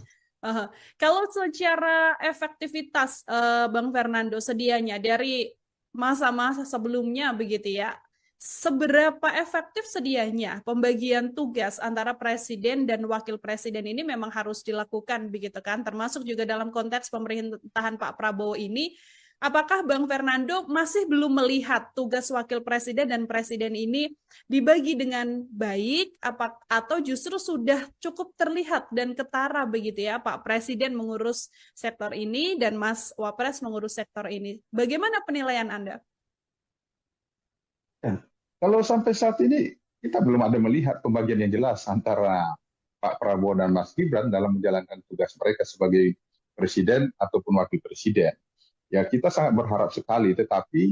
Kalau secara efektivitas Bang Fernando sedianya dari masa-masa sebelumnya begitu ya, seberapa efektif sedianya pembagian tugas antara presiden dan wakil presiden ini memang harus dilakukan begitu kan, termasuk juga dalam konteks pemerintahan Pak Prabowo ini, apakah Bang Fernando masih belum melihat tugas wakil presiden dan presiden ini dibagi dengan baik, atau justru sudah cukup terlihat dan ketara begitu ya, Pak Presiden mengurus sektor ini dan Mas Wapres mengurus sektor ini. Bagaimana penilaian Anda? Ya. Kalau sampai saat ini kita belum ada melihat pembagian yang jelas antara Pak Prabowo dan Mas Gibran dalam menjalankan tugas mereka sebagai presiden ataupun wakil presiden. Ya kita sangat berharap sekali, tetapi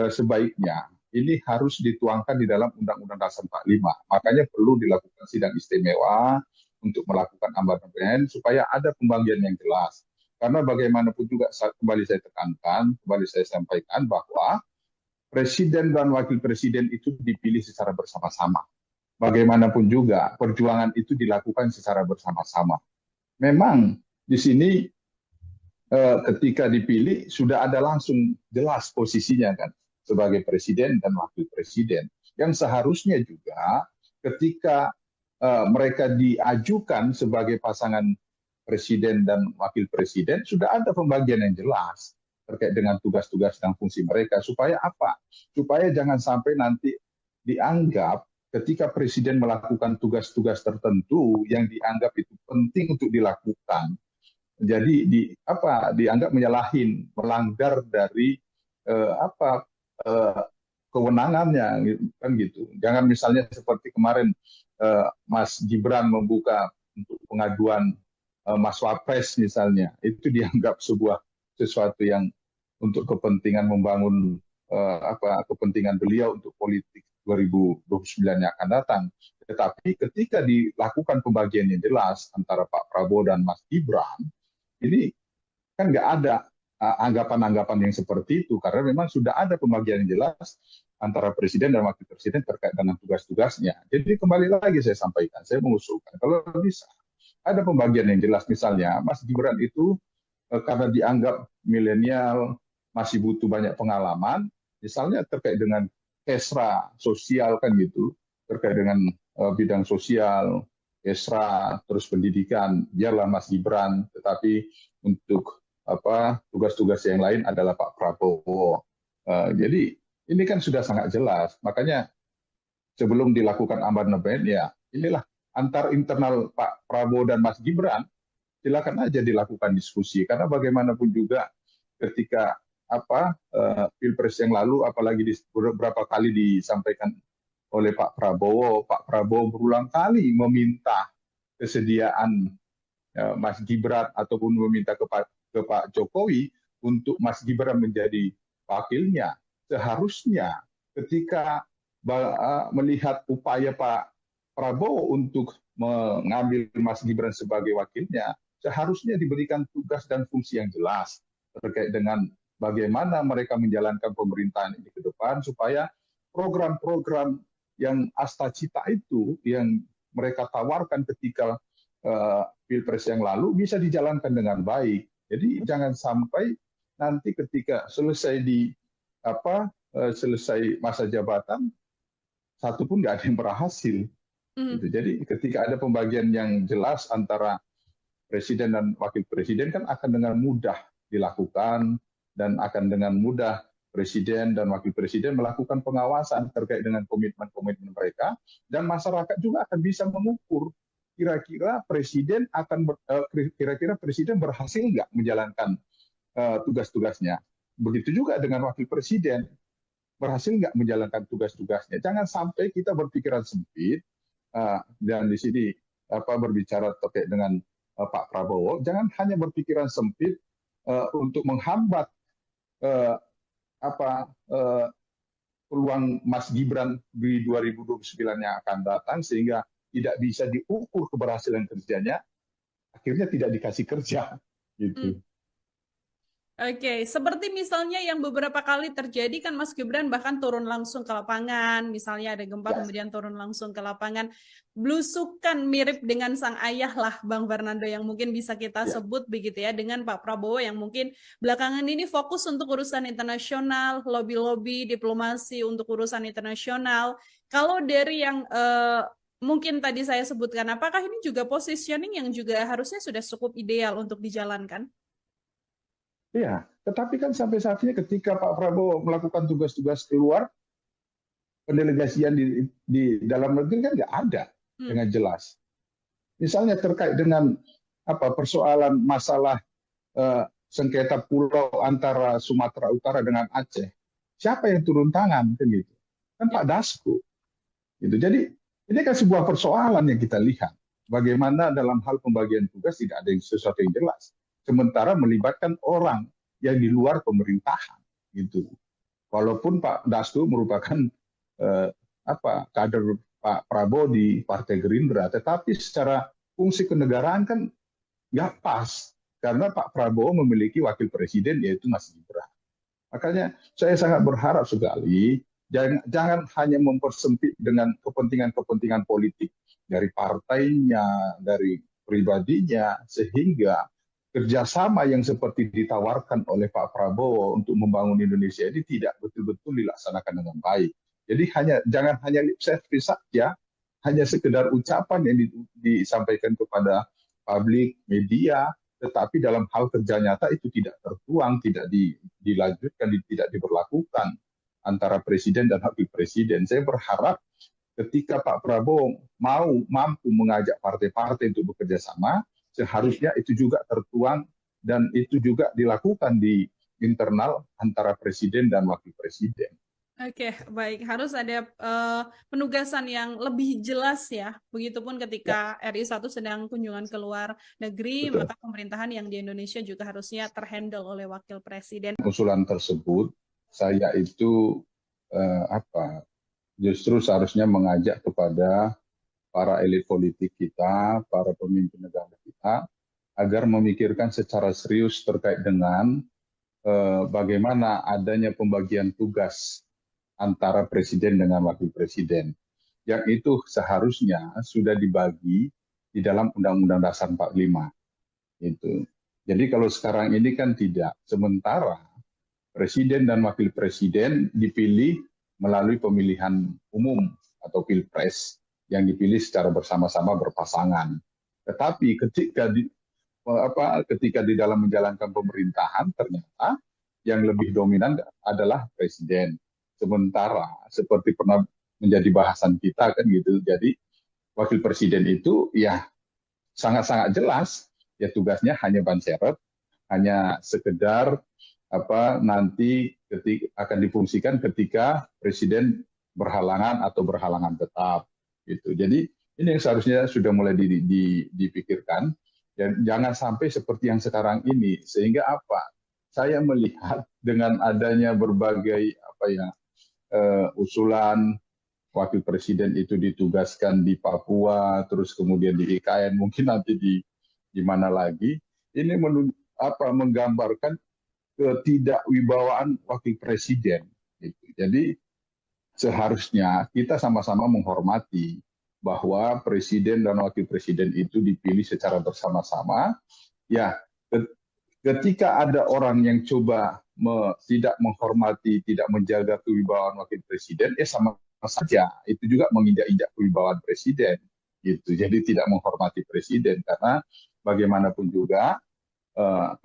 sebaiknya ini harus dituangkan di dalam Undang-Undang Dasar 45. Makanya perlu dilakukan sidang istimewa untuk melakukan amandemen supaya ada pembagian yang jelas. Karena bagaimanapun juga kembali saya tekankan, kembali saya sampaikan bahwa presiden dan wakil presiden itu dipilih secara bersama-sama. Bagaimanapun juga perjuangan itu dilakukan secara bersama-sama. Memang di sini ketika dipilih sudah ada langsung jelas posisinya kan sebagai presiden dan wakil presiden. Yang seharusnya juga ketika mereka diajukan sebagai pasangan presiden dan wakil presiden sudah ada pembagian yang jelas terkait dengan tugas-tugas dan fungsi mereka. Supaya apa? Supaya jangan sampai nanti dianggap ketika presiden melakukan tugas-tugas tertentu yang dianggap itu penting untuk dilakukan, jadi dianggap menyalahin, melanggar dari kewenangannya kan gitu. Jangan misalnya seperti kemarin Mas Gibran membuka untuk pengaduan Mas Wapres misalnya, itu dianggap sesuatu yang untuk kepentingan membangun kepentingan beliau untuk politik 2029 yang akan datang. Tetapi ketika dilakukan pembagian yang jelas antara Pak Prabowo dan Mas Gibran, ini kan nggak ada anggapan-anggapan yang seperti itu, karena memang sudah ada pembagian yang jelas antara presiden dan wakil presiden terkait dengan tugas-tugasnya. Jadi kembali lagi saya sampaikan, saya mengusulkan kalau bisa ada pembagian yang jelas. Misalnya Mas Gibran itu karena dianggap milenial, masih butuh banyak pengalaman, misalnya terkait dengan kesra sosial kan gitu, terkait dengan bidang sosial, kesra, terus pendidikan, biarlah Mas Gibran, tetapi untuk tugas-tugas yang lain adalah Pak Prabowo. Jadi ini kan sudah sangat jelas, makanya sebelum dilakukan amandemen ya inilah antar internal Pak Prabowo dan Mas Gibran, silakan aja dilakukan diskusi, karena bagaimanapun juga ketika pilpres yang lalu, apalagi beberapa kali disampaikan oleh Pak Prabowo berulang kali meminta kesediaan Mas Gibran ataupun meminta ke Pak Jokowi untuk Mas Gibran menjadi wakilnya. Seharusnya ketika melihat upaya Pak Prabowo untuk mengambil Mas Gibran sebagai wakilnya, seharusnya diberikan tugas dan fungsi yang jelas terkait dengan bagaimana mereka menjalankan pemerintahan ini ke depan, supaya program-program yang asta-cita itu yang mereka tawarkan ketika pilpres yang lalu bisa dijalankan dengan baik. Jadi jangan sampai nanti ketika selesai selesai masa jabatan, satu pun nggak ada yang berhasil. Gitu. Jadi ketika ada pembagian yang jelas antara presiden dan wakil presiden kan akan dengan mudah dilakukan, dan akan dengan mudah presiden dan wakil presiden melakukan pengawasan terkait dengan komitmen-komitmen mereka, dan masyarakat juga akan bisa mengukur kira-kira presiden berhasil nggak menjalankan tugas-tugasnya. Begitu juga dengan wakil presiden, berhasil nggak menjalankan tugas-tugasnya. Jangan sampai kita berpikiran sempit, dan di sini berbicara terkait dengan Pak Prabowo, jangan hanya berpikiran sempit untuk menghambat peluang Mas Gibran di 2029 yang akan datang, sehingga tidak bisa diukur keberhasilan kerjanya. akhirnya tidak dikasih kerja gitu. Oke, seperti misalnya yang beberapa kali terjadi kan Mas Gibran bahkan turun langsung ke lapangan, misalnya ada gempa Ya, kemudian turun langsung ke lapangan, blusukan mirip dengan sang ayah lah Bang Fernando yang mungkin bisa kita ya. sebut begitu ya, dengan Pak Prabowo yang mungkin belakangan ini fokus untuk urusan internasional, lobby-lobby, diplomasi untuk urusan internasional. Kalau dari yang mungkin tadi saya sebutkan, apakah ini juga positioning yang juga harusnya sudah cukup ideal untuk dijalankan? Iya, tetapi kan sampai saat ini ketika Pak Prabowo melakukan tugas-tugas keluar, pendelegasian di dalam negeri kan nggak ada Hmm. dengan jelas. Misalnya terkait dengan apa persoalan masalah sengketa pulau antara Sumatera Utara dengan Aceh, siapa yang turun tangan kan gitu? Kan Ya. Pak Dasko. Gitu. Jadi ini kan sebuah persoalan yang kita lihat. Bagaimana dalam hal pembagian tugas tidak ada sesuatu yang jelas. Sementara melibatkan orang yang di luar pemerintahan. Gitu. Walaupun Pak Dasko merupakan eh, kader Pak Prabowo di Partai Gerindra, tetapi secara fungsi kenegaraan kan nggak pas karena Pak Prabowo memiliki wakil presiden yaitu Mas Gibran. Makanya saya sangat berharap sekali jangan hanya mempersempit dengan kepentingan-kepentingan politik dari partainya, dari pribadinya, sehingga kerjasama yang seperti ditawarkan oleh Pak Prabowo untuk membangun Indonesia ini tidak betul-betul dilaksanakan dengan baik. Jadi jangan hanya lip service saja, hanya sekedar ucapan yang disampaikan kepada publik, media, tetapi dalam hal kerja nyata itu tidak tertuang, tidak dilanjutkan, tidak diberlakukan antara presiden dan wakil presiden. Saya berharap ketika Pak Prabowo mampu mengajak partai-partai untuk bekerja sama, seharusnya itu juga tertuang dan itu juga dilakukan di internal antara presiden dan wakil presiden. Oke, baik. Harus ada penugasan yang lebih jelas ya. Begitupun Ya, ketika RI 1 sedang kunjungan ke luar negeri, betul. maka pemerintahan yang di Indonesia juga harusnya terhandle oleh wakil presiden. Usulan tersebut, saya itu justru seharusnya mengajak kepada para elit politik kita, para pemimpin negara kita, agar memikirkan secara serius terkait dengan bagaimana adanya pembagian tugas antara presiden dengan wakil presiden. Yang itu seharusnya sudah dibagi di dalam Undang-Undang Dasar 45. Itu. Jadi kalau sekarang ini kan tidak. Sementara presiden dan wakil presiden dipilih melalui pemilihan umum atau pilpres yang dipilih secara bersama-sama berpasangan. Tetapi ketika di dalam menjalankan pemerintahan ternyata yang lebih dominan adalah presiden. Sementara seperti pernah menjadi bahasan kita kan gitu. Jadi wakil presiden itu ya sangat-sangat jelas ya tugasnya hanya ban serep, hanya sekedar nanti akan difungsikan ketika presiden berhalangan atau berhalangan tetap gitu. Jadi ini yang seharusnya sudah mulai dipikirkan dan jangan sampai seperti yang sekarang ini sehingga apa? Saya melihat dengan adanya berbagai usulan wakil presiden itu ditugaskan di Papua, terus kemudian di IKN, mungkin nanti di mana lagi, ini menggambarkan ketidakWibawaan wakil presiden. Gitu. Jadi seharusnya kita sama-sama menghormati bahwa presiden dan wakil presiden itu dipilih secara bersama-sama. Ya, ketika ada orang yang coba tidak menghormati, tidak menjaga kewibawaan wakil presiden, sama saja itu juga menginjak-injak kewibawaan presiden. Gitu. Jadi tidak menghormati presiden karena bagaimanapun juga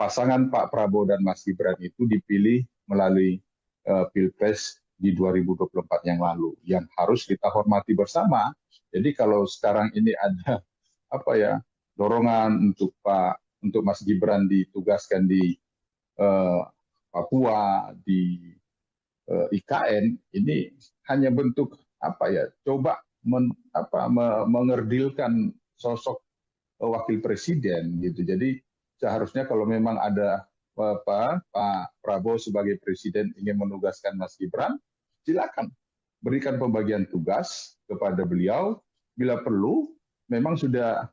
pasangan Pak Prabowo dan Mas Gibran itu dipilih melalui Pilpres di 2024 yang lalu yang harus kita hormati bersama. Jadi kalau sekarang ini ada dorongan untuk Mas Gibran ditugaskan di Papua, di IKN, ini hanya bentuk coba mengerdilkan sosok wakil presiden gitu. Jadi seharusnya kalau memang ada Pak Prabowo sebagai presiden ingin menugaskan Mas Gibran, silakan berikan pembagian tugas kepada beliau. Bila perlu, memang sudah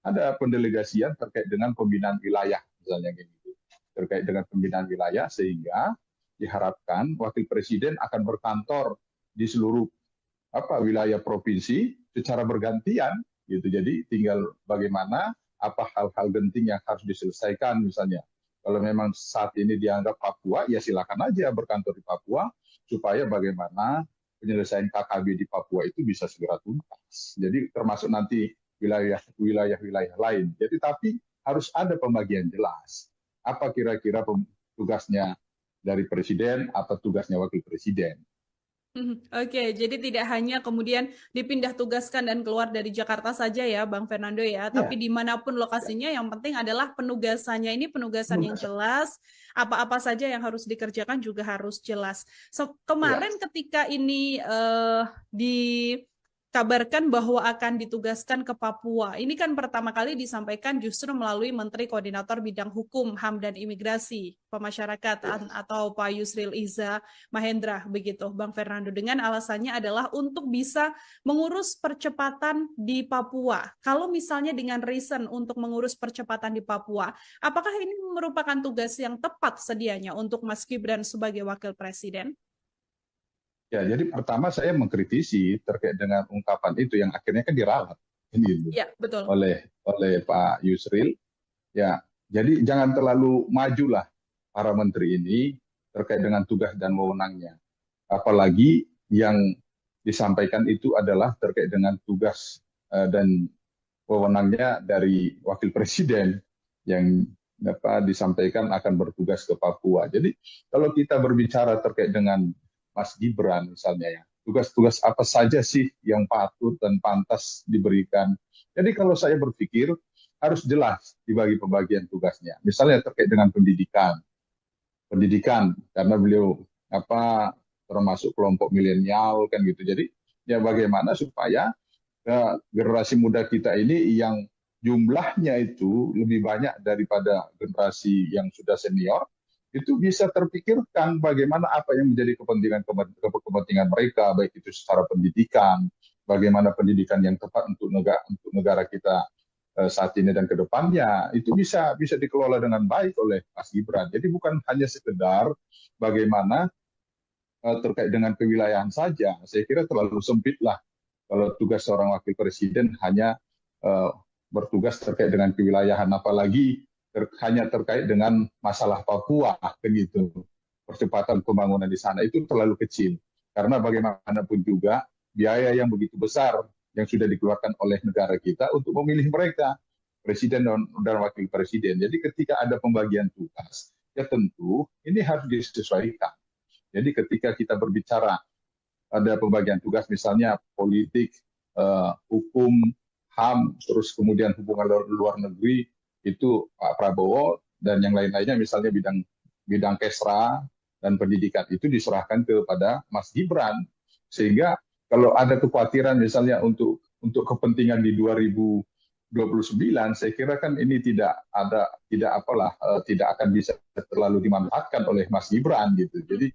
ada pendelegasian terkait dengan pembinaan wilayah, misalnya gitu. Terkait dengan pembinaan wilayah, sehingga diharapkan wakil presiden akan berkantor di seluruh wilayah provinsi secara bergantian gitu. Jadi tinggal bagaimana apa hal-hal genting yang harus diselesaikan, misalnya kalau memang saat ini dianggap Papua, ya silakan aja berkantor di Papua, supaya bagaimana penyelesaian KKB di Papua itu bisa segera tuntas. Jadi termasuk nanti wilayah-wilayah lain. Jadi tapi harus ada pembagian jelas. Apa kira-kira tugasnya dari presiden, apa tugasnya wakil presiden. Oke, jadi tidak hanya kemudian dipindah tugaskan dan keluar dari Jakarta saja ya, Bang Fernando ya, tapi Ya, dimanapun lokasinya, yang penting adalah penugasannya ini penugasan yang penugasan. jelas, apa-apa saja yang harus dikerjakan juga harus jelas. Ya. Kemarin ketika ini dikabarkan bahwa akan ditugaskan ke Papua, ini kan pertama kali disampaikan justru melalui Menteri Koordinator Bidang Hukum, HAM dan Imigrasi, Pemasyarakatan atau Pak Yusril Iza Mahendra, begitu Bang Fernando, dengan alasannya adalah untuk bisa mengurus percepatan di Papua. Kalau misalnya dengan reason untuk mengurus percepatan di Papua, apakah ini merupakan tugas yang tepat sedianya untuk Mas Gibran sebagai wakil presiden? Ya, jadi pertama saya mengkritisi terkait dengan ungkapan itu yang akhirnya kan diralat ini Ya, betul. oleh Pak Yusril. Ya, jadi jangan terlalu majulah para menteri ini terkait dengan tugas dan wewenangnya. Apalagi yang disampaikan itu adalah terkait dengan tugas dan wewenangnya dari wakil presiden yang disampaikan akan bertugas ke Papua. Jadi kalau kita berbicara terkait dengan Mas Gibran misalnya, ya, tugas-tugas apa saja sih yang patut dan pantas diberikan. Jadi kalau saya berpikir harus jelas dibagi pembagian tugasnya. Misalnya terkait dengan pendidikan karena beliau termasuk kelompok milenial kan gitu. Jadi ya bagaimana supaya generasi muda kita ini yang jumlahnya itu lebih banyak daripada generasi yang sudah senior, itu bisa terpikirkan bagaimana apa yang menjadi kepentingan mereka, baik itu secara pendidikan, bagaimana pendidikan yang tepat untuk negara kita saat ini dan ke depannya, itu bisa dikelola dengan baik oleh Mas Gibran. Jadi bukan hanya sekedar bagaimana terkait dengan kewilayahan saja. Saya kira terlalu sempit lah kalau tugas seorang wakil presiden hanya bertugas terkait dengan kewilayahan, apalagi hanya terkait dengan masalah Papua, begitu. Percepatan pembangunan di sana itu terlalu kecil. Karena bagaimanapun juga biaya yang begitu besar yang sudah dikeluarkan oleh negara kita untuk memilih mereka, presiden dan wakil presiden. Jadi ketika ada pembagian tugas, ya tentu ini harus disesuaikan. Jadi ketika kita berbicara ada pembagian tugas misalnya politik, hukum, HAM, terus kemudian hubungan luar negeri, itu Pak Prabowo dan yang lain-lainnya misalnya bidang Kesra dan pendidikan itu diserahkan kepada Mas Gibran. Sehingga kalau ada kekhawatiran misalnya untuk kepentingan di 2029, saya kira kan ini tidak akan bisa terlalu dimanfaatkan oleh Mas Gibran gitu. Jadi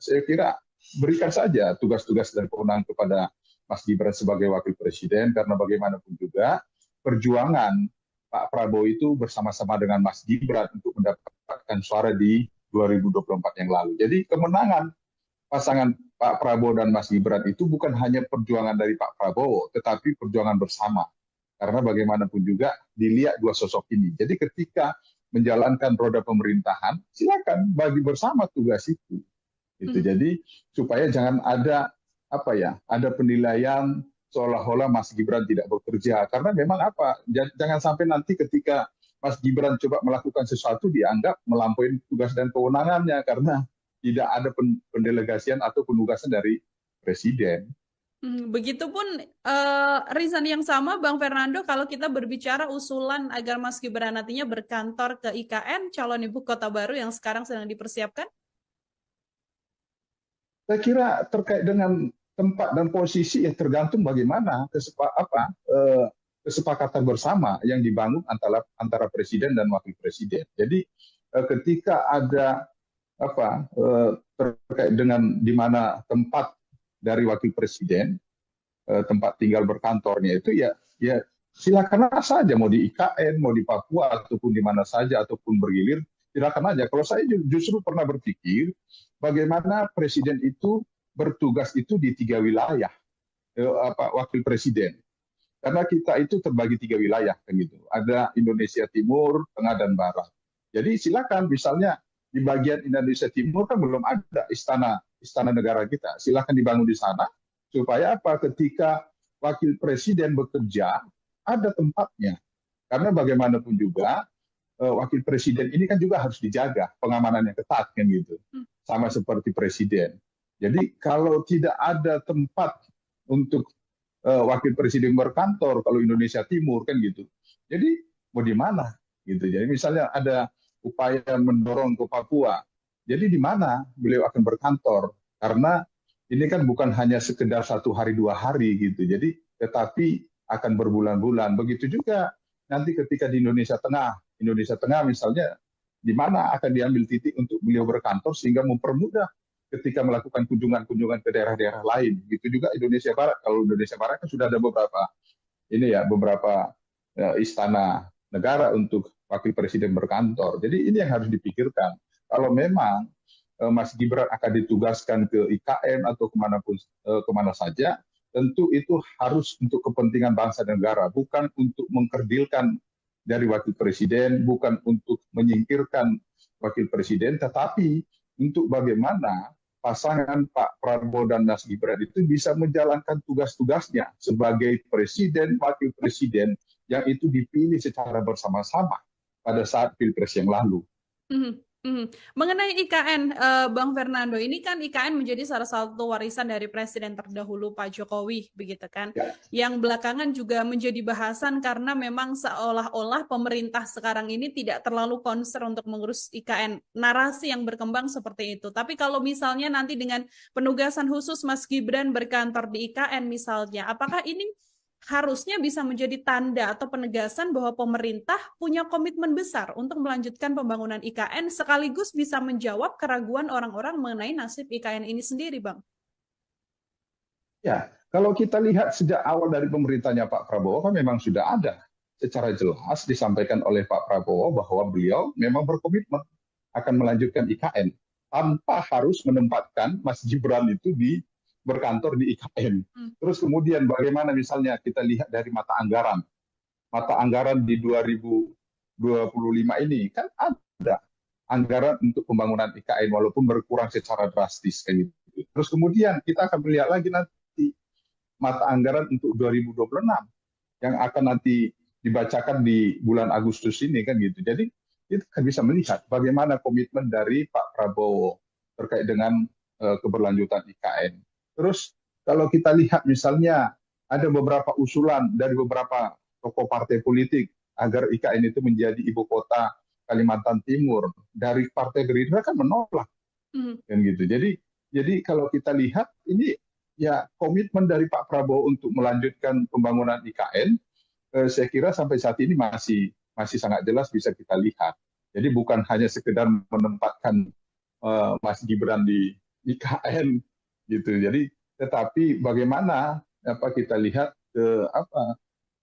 saya kira berikan saja tugas-tugas dan kewenangan kepada Mas Gibran sebagai wakil presiden, karena bagaimanapun juga perjuangan Pak Prabowo itu bersama-sama dengan Mas Gibran untuk mendapatkan suara di 2024 yang lalu. Jadi kemenangan pasangan Pak Prabowo dan Mas Gibran itu bukan hanya perjuangan dari Pak Prabowo, tetapi perjuangan bersama. Karena bagaimanapun juga dilihat dua sosok ini. Jadi ketika menjalankan roda pemerintahan, silakan bagi bersama tugas itu. Jadi supaya jangan ada ada penilaian seolah-olah Mas Gibran tidak bekerja, karena memang jangan sampai nanti ketika Mas Gibran coba melakukan sesuatu dianggap melampaui tugas dan kewenangannya karena tidak ada pendelegasian atau penugasan dari presiden. Begitupun reason yang sama, Bang Fernando, kalau kita berbicara usulan agar Mas Gibran nantinya berkantor ke IKN, calon ibu kota baru yang sekarang sedang dipersiapkan? Saya kira terkait dengan tempat dan posisi ya tergantung bagaimana kesepakatan bersama yang dibangun antara presiden dan wakil presiden. Jadi ketika ada terkait dengan di mana tempat dari wakil presiden, tempat tinggal berkantornya itu ya silakan saja mau di IKN, mau di Papua ataupun di mana saja ataupun bergilir, silakan aja. Kalau saya justru pernah berpikir bagaimana presiden itu bertugas itu di 3 wilayah, wakil presiden. Karena kita itu terbagi 3 wilayah kan gitu. Ada Indonesia Timur, Tengah dan Barat. Jadi silakan misalnya di bagian Indonesia Timur kan belum ada istana negara kita. Silakan dibangun di sana supaya apa? Ketika wakil presiden bekerja ada tempatnya. Karena bagaimanapun juga wakil presiden ini kan juga harus dijaga pengamanannya ketat kan gitu. Sama seperti presiden. Jadi kalau tidak ada tempat untuk wakil presiden berkantor kalau Indonesia Timur kan gitu. Jadi mau di mana gitu. Jadi misalnya ada upaya mendorong ke Papua. Jadi di mana beliau akan berkantor? Karena ini kan bukan hanya sekedar 1 hari 2 hari gitu. Jadi tetapi akan berbulan-bulan. Begitu juga nanti ketika di Indonesia Tengah misalnya di mana akan diambil titik untuk beliau berkantor sehingga mempermudah ketika melakukan kunjungan-kunjungan ke daerah-daerah lain. Begitu juga Indonesia Barat. Kalau Indonesia Barat kan sudah ada beberapa istana negara untuk wakil presiden berkantor. Jadi ini yang harus dipikirkan. Kalau memang Mas Gibran akan ditugaskan ke IKN atau kemana saja, tentu itu harus untuk kepentingan bangsa dan negara, bukan untuk mengkerdilkan dari wakil presiden, bukan untuk menyingkirkan wakil presiden, tetapi untuk bagaimana pasangan Pak Prabowo dan Mas Gibran itu bisa menjalankan tugas-tugasnya sebagai presiden, wakil presiden yang itu dipilih secara bersama-sama pada saat Pilpres yang lalu. Mengenai IKN, Bang Fernando, ini kan IKN menjadi salah satu warisan dari Presiden terdahulu Pak Jokowi, begitu kan? Ya. Yang belakangan juga menjadi bahasan karena memang seolah-olah pemerintah sekarang ini tidak terlalu concern untuk mengurus IKN. Narasi yang berkembang seperti itu. Tapi kalau misalnya nanti dengan penugasan khusus Mas Gibran berkantor di IKN misalnya, apakah ini harusnya bisa menjadi tanda atau penegasan bahwa pemerintah punya komitmen besar untuk melanjutkan pembangunan IKN sekaligus bisa menjawab keraguan orang-orang mengenai nasib IKN ini sendiri, Bang? Ya, kalau kita lihat sejak awal dari pemerintahnya Pak Prabowo kan memang sudah ada secara jelas disampaikan oleh Pak Prabowo bahwa beliau memang berkomitmen akan melanjutkan IKN tanpa harus menempatkan Mas Gibran itu berkantor di IKN. Terus kemudian bagaimana misalnya kita lihat dari mata anggaran di 2025 ini kan ada anggaran untuk pembangunan IKN walaupun berkurang secara drastis kayak gitu. Terus kemudian kita akan melihat lagi nanti mata anggaran untuk 2026 yang akan nanti dibacakan di bulan Agustus ini kan gitu. Jadi kita akan bisa melihat bagaimana komitmen dari Pak Prabowo terkait dengan keberlanjutan IKN. Terus kalau kita lihat misalnya ada beberapa usulan dari beberapa tokoh partai politik agar IKN itu menjadi ibu kota Kalimantan Timur, dari Partai Gerindra kan menolak, kan gitu. Jadi kalau kita lihat ini ya komitmen dari Pak Prabowo untuk melanjutkan pembangunan IKN, saya kira sampai saat ini masih sangat jelas bisa kita lihat. Jadi bukan hanya sekedar menempatkan Mas Gibran di IKN gitu. Jadi tetapi bagaimana kita lihat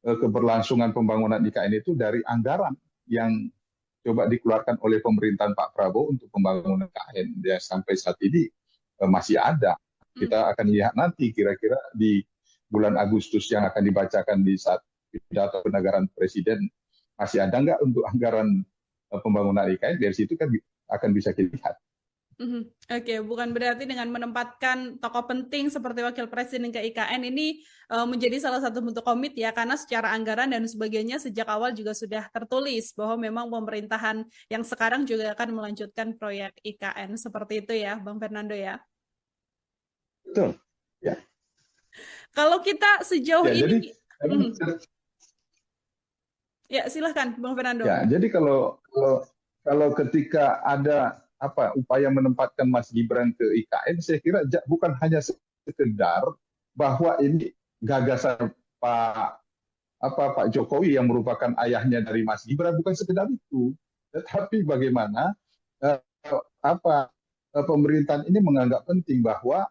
keberlangsungan pembangunan IKN itu dari anggaran yang coba dikeluarkan oleh pemerintahan Pak Prabowo untuk pembangunan IKN. Ya, sampai saat ini masih ada. Kita akan lihat nanti kira-kira di bulan Agustus yang akan dibacakan di saat pidato kenegaraan Presiden masih ada nggak untuk anggaran pembangunan IKN. Dari situ kan akan bisa kita lihat. Oke, bukan berarti dengan menempatkan tokoh penting seperti wakil presiden ke IKN ini menjadi salah satu bentuk komit ya, karena secara anggaran dan sebagainya sejak awal juga sudah tertulis bahwa memang pemerintahan yang sekarang juga akan melanjutkan proyek IKN seperti itu ya, Bang Fernando ya. Betul. Ya. Kalau kita sejauh ini, ya silahkan, Bang Fernando. Ya, jadi kalau ketika ada upaya menempatkan Mas Gibran ke IKN, saya kira bukan hanya sekedar bahwa ini gagasan Pak Jokowi yang merupakan ayahnya dari Mas Gibran, bukan sekedar itu, tetapi bagaimana pemerintahan ini menganggap penting bahwa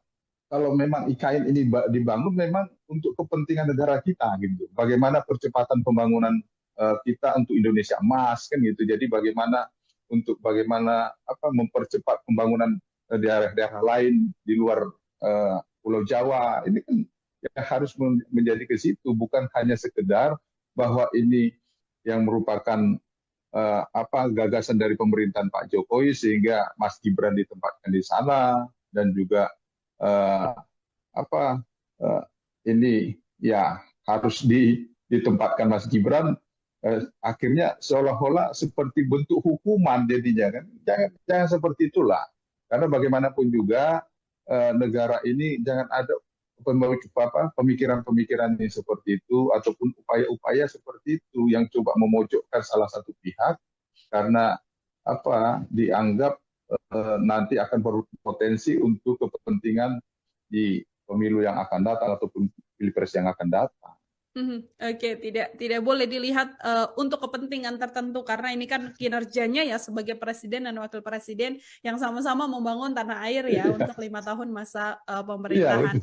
kalau memang IKN ini dibangun memang untuk kepentingan negara kita gitu. Bagaimana percepatan pembangunan kita untuk Indonesia emas kan gitu. Jadi bagaimana apa mempercepat pembangunan daerah-daerah lain di luar Pulau Jawa. Ini kan ya harus menjadi ke situ, bukan hanya sekedar bahwa ini yang merupakan apa gagasan dari pemerintahan Pak Jokowi sehingga Mas Gibran ditempatkan di sana dan juga uh, apa ini ya harus ditempatkan Mas Gibran akhirnya seolah-olah seperti bentuk hukuman jadinya kan jangan seperti itulah karena bagaimanapun juga negara ini jangan ada pemikiran-pemikiran yang seperti itu ataupun upaya-upaya seperti itu yang coba memojokkan salah satu pihak karena apa dianggap nanti akan berpotensi untuk kepentingan di pemilu yang akan datang ataupun pilpres yang akan datang. Oke, tidak boleh dilihat untuk kepentingan tertentu karena ini kan kinerjanya ya sebagai presiden dan wakil presiden yang sama-sama membangun tanah air ya untuk 5 tahun masa pemerintahan.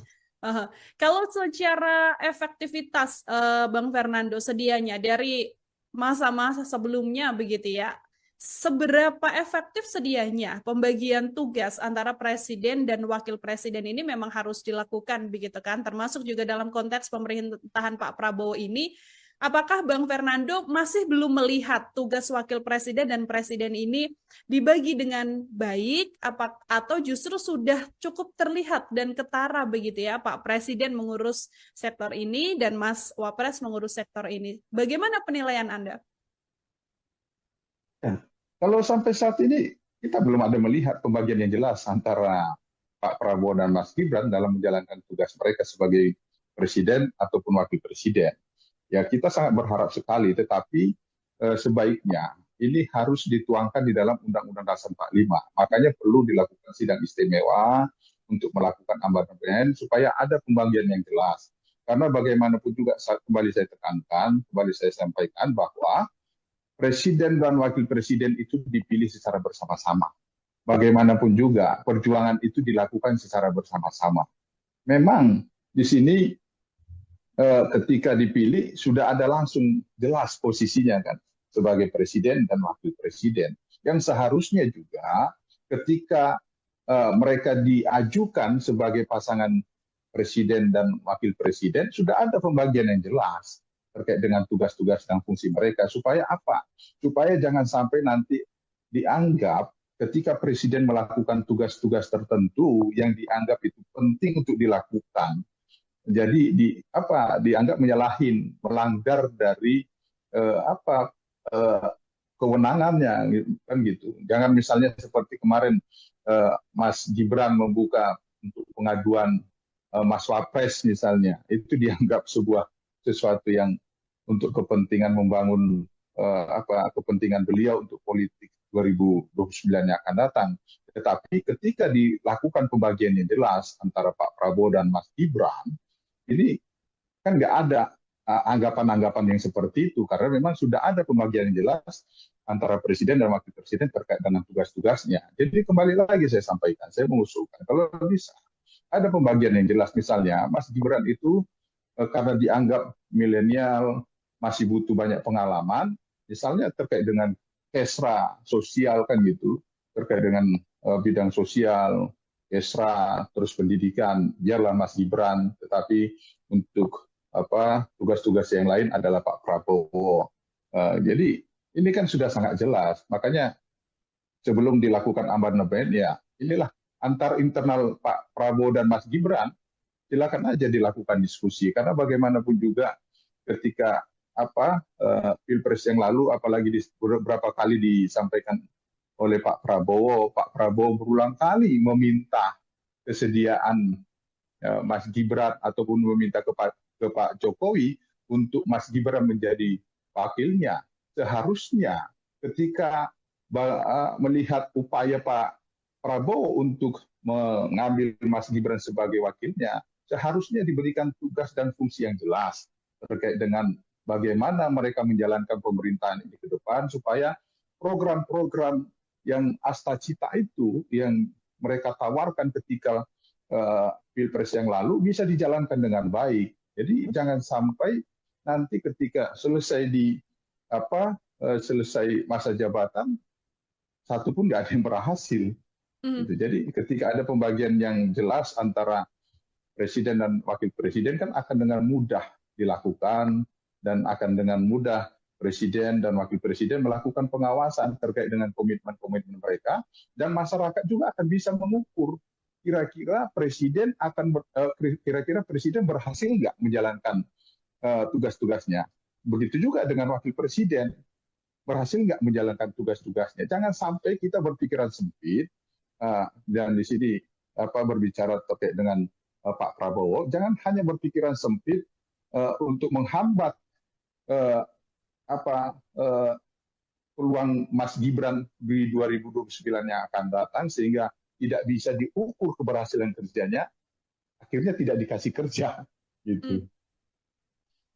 Kalau secara efektivitas Bang Fernando sedianya dari masa-masa sebelumnya begitu ya, seberapa efektif sedianya pembagian tugas antara presiden dan wakil presiden ini memang harus dilakukan begitu kan, termasuk juga dalam konteks pemerintahan Pak Prabowo ini, apakah Bang Fernando masih belum melihat tugas wakil presiden dan presiden ini dibagi dengan baik, atau justru sudah cukup terlihat dan ketara begitu ya, Pak Presiden mengurus sektor ini dan Mas Wapres mengurus sektor ini. Bagaimana penilaian Anda? Ya. Kalau sampai saat ini kita belum ada melihat pembagian yang jelas antara Pak Prabowo dan Mas Gibran dalam menjalankan tugas mereka sebagai presiden ataupun wakil presiden. Ya kita sangat berharap sekali, tetapi sebaiknya ini harus dituangkan di dalam Undang-Undang Dasar 45. Makanya perlu dilakukan sidang istimewa untuk melakukan amandemen supaya ada pembagian yang jelas. Karena bagaimanapun juga kembali saya sampaikan bahwa presiden dan wakil presiden itu dipilih secara bersama-sama. Bagaimanapun juga perjuangan itu dilakukan secara bersama-sama. Memang di sini ketika dipilih sudah ada langsung jelas posisinya kan sebagai presiden dan wakil presiden. Yang seharusnya juga ketika mereka diajukan sebagai pasangan presiden dan wakil presiden sudah ada pembagian yang jelas terkait dengan tugas-tugas dan fungsi mereka supaya apa? Supaya jangan sampai nanti dianggap ketika presiden melakukan tugas-tugas tertentu yang dianggap itu penting untuk dilakukan. Jadi dianggap menyalahin, melanggar dari kewenangannya kan gitu. Jangan misalnya seperti kemarin Mas Gibran membuka untuk pengaduan Mas Wapres misalnya, itu dianggap sesuatu yang untuk kepentingan membangun kepentingan beliau untuk politik 2029 yang akan datang. Tetapi ketika dilakukan pembagian yang jelas antara Pak Prabowo dan Mas Gibran, ini kan nggak ada anggapan-anggapan yang seperti itu karena memang sudah ada pembagian yang jelas antara presiden dan wakil presiden terkait dengan tugas-tugasnya. Jadi kembali lagi saya sampaikan, saya mengusulkan kalau bisa ada pembagian yang jelas. Misalnya Mas Gibran itu karena dianggap milenial masih butuh banyak pengalaman, misalnya terkait dengan kesra sosial kan gitu, terkait dengan bidang sosial, kesra, terus pendidikan, biarlah Mas Gibran, tetapi untuk tugas-tugas yang lain adalah Pak Prabowo. Jadi ini kan sudah sangat jelas, makanya sebelum dilakukan amandemen ya inilah antar internal Pak Prabowo dan Mas Gibran silakan aja dilakukan diskusi karena bagaimanapun juga ketika pilpres yang lalu apalagi beberapa kali disampaikan oleh Pak Prabowo berulang kali meminta kesediaan Mas Gibran ataupun meminta ke Pak Jokowi untuk Mas Gibran menjadi wakilnya. Seharusnya ketika melihat upaya Pak Prabowo untuk mengambil Mas Gibran sebagai wakilnya, seharusnya diberikan tugas dan fungsi yang jelas terkait dengan bagaimana mereka menjalankan pemerintahan ini ke depan supaya program-program yang asta cita itu yang mereka tawarkan ketika Pilpres yang lalu bisa dijalankan dengan baik. Jadi jangan sampai nanti ketika selesai masa jabatan, satu pun nggak ada yang berhasil. Gitu. Jadi ketika ada pembagian yang jelas antara presiden dan wakil presiden kan akan dengan mudah dilakukan, dan akan dengan mudah presiden dan wakil presiden melakukan pengawasan terkait dengan komitmen-komitmen mereka, dan masyarakat juga akan bisa mengukur kira-kira presiden berhasil nggak menjalankan tugas-tugasnya. Begitu juga dengan wakil presiden, berhasil nggak menjalankan tugas-tugasnya. Jangan sampai kita berpikiran sempit, dan di sini berbicara terkait dengan Pak Prabowo, jangan hanya berpikiran sempit untuk menghambat peluang Mas Gibran di 2029 yang akan datang, sehingga tidak bisa diukur keberhasilan kerjanya, akhirnya tidak dikasih kerja, gitu.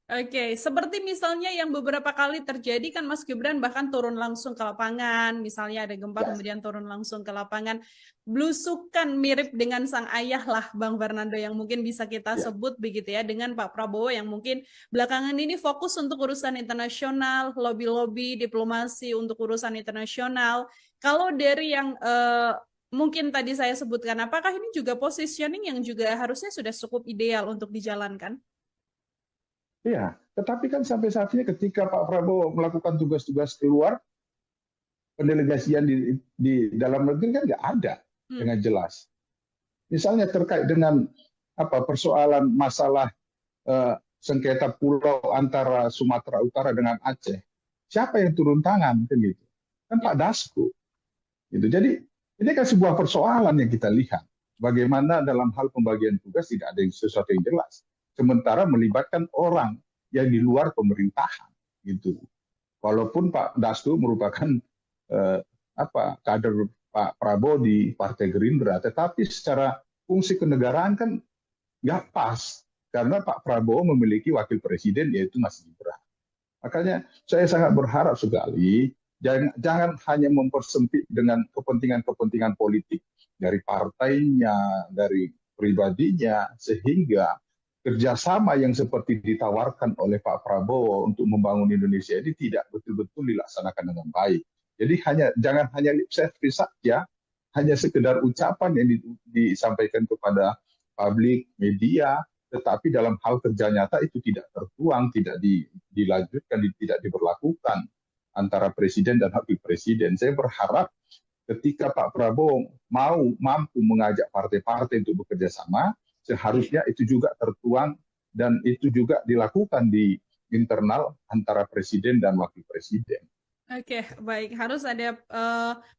Oke, seperti misalnya yang beberapa kali terjadi kan Mas Gibran bahkan turun langsung ke lapangan, misalnya ada gempa kemudian turun langsung ke lapangan, blusukan mirip dengan sang ayah lah Bang Fernando yang mungkin bisa kita sebut begitu ya, dengan Pak Prabowo yang mungkin belakangan ini fokus untuk urusan internasional, lobby-lobby, diplomasi untuk urusan internasional. Kalau dari yang mungkin tadi saya sebutkan, apakah ini juga positioning yang juga harusnya sudah cukup ideal untuk dijalankan? Iya, tetapi kan sampai saat ini ketika Pak Prabowo melakukan tugas-tugas keluar, pendelegasian di dalam negeri kan nggak ada dengan jelas. Misalnya terkait dengan persoalan masalah sengketa pulau antara Sumatera Utara dengan Aceh, siapa yang turun tangan kan gitu? Kan Pak Dasko. Gitu. Jadi ini kan sebuah persoalan yang kita lihat. Bagaimana dalam hal pembagian tugas tidak ada sesuatu yang jelas. Sementara melibatkan orang yang di luar pemerintahan, gitu. Walaupun Pak Dasko merupakan kader Pak Prabowo di Partai Gerindra, tetapi secara fungsi kenegaraan kan nggak pas, karena Pak Prabowo memiliki wakil presiden yaitu Mas Gibran. Makanya saya sangat berharap sekali jangan hanya mempersempit dengan kepentingan-kepentingan politik dari partainya, dari pribadinya, sehingga kerjasama yang seperti ditawarkan oleh Pak Prabowo untuk membangun Indonesia ini tidak betul-betul dilaksanakan dengan baik. Jadi jangan hanya lip service saja, hanya sekedar ucapan yang disampaikan kepada publik, media, tetapi dalam hal kerja nyata itu tidak tertuang, tidak dilanjutkan, tidak diberlakukan antara presiden dan wakil presiden. Saya berharap ketika Pak Prabowo mampu mengajak partai-partai untuk bekerja sama, seharusnya itu juga tertuang dan itu juga dilakukan di internal antara presiden dan wakil presiden. Oke, baik. Harus ada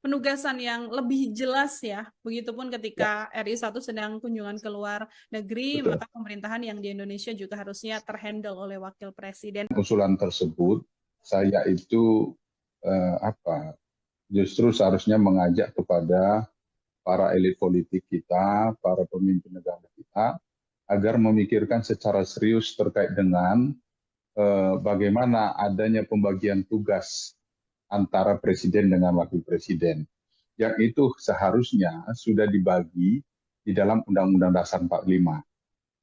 penugasan yang lebih jelas ya. Begitupun ketika RI 1 sedang kunjungan ke luar negeri, Betul. maka pemerintahan yang di Indonesia juga harusnya terhandle oleh wakil presiden. Usulan tersebut, saya itu justru seharusnya mengajak kepada para elit politik kita, para pemimpin negara kita, agar memikirkan secara serius terkait dengan bagaimana adanya pembagian tugas antara presiden dengan wakil presiden. Yang itu seharusnya sudah dibagi di dalam Undang-Undang Dasar 45.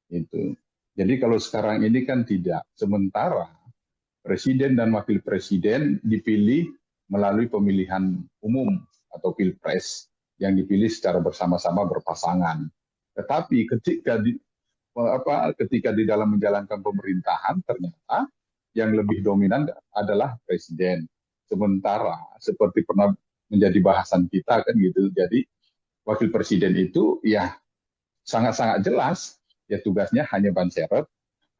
Itu. Jadi kalau sekarang ini kan tidak. Sementara presiden dan wakil presiden dipilih melalui pemilihan umum atau pilpres yang dipilih secara bersama-sama berpasangan. Tetapi ketika di dalam menjalankan pemerintahan, ternyata yang lebih dominan adalah presiden. Sementara seperti pernah menjadi bahasan kita kan gitu. Jadi wakil presiden itu ya sangat-sangat jelas ya tugasnya hanya ban serep,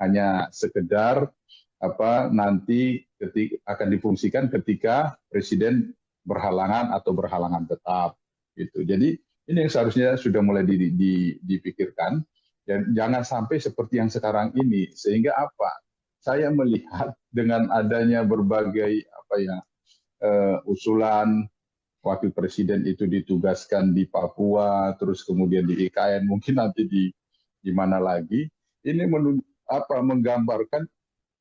hanya sekedar nanti akan difungsikan ketika presiden berhalangan atau berhalangan tetap gitu. Jadi ini yang seharusnya sudah mulai dipikirkan, dan jangan sampai seperti yang sekarang ini, sehingga saya melihat dengan adanya berbagai usulan wakil presiden itu ditugaskan di Papua, terus kemudian di IKN, mungkin nanti di mana lagi, ini menggambarkan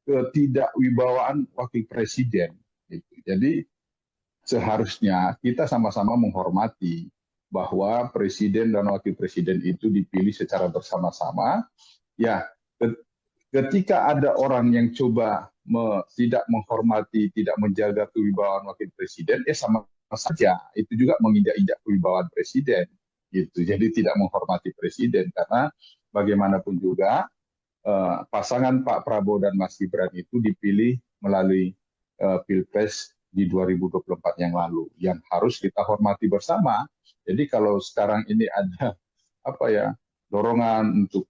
ketidakwibawaan wakil presiden. Gitu. Jadi seharusnya kita sama-sama menghormati bahwa presiden dan wakil presiden itu dipilih secara bersama-sama. Ya, ketika ada orang yang coba tidak menghormati, tidak menjaga kewibawaan wakil presiden, sama saja itu juga menginjak-injak kewibawaan presiden. Gitu. Jadi tidak menghormati presiden karena bagaimanapun juga pasangan Pak Prabowo dan Mas Gibran itu dipilih melalui Pilpres di 2024 yang lalu, yang harus kita hormati bersama. Jadi kalau sekarang ini ada dorongan untuk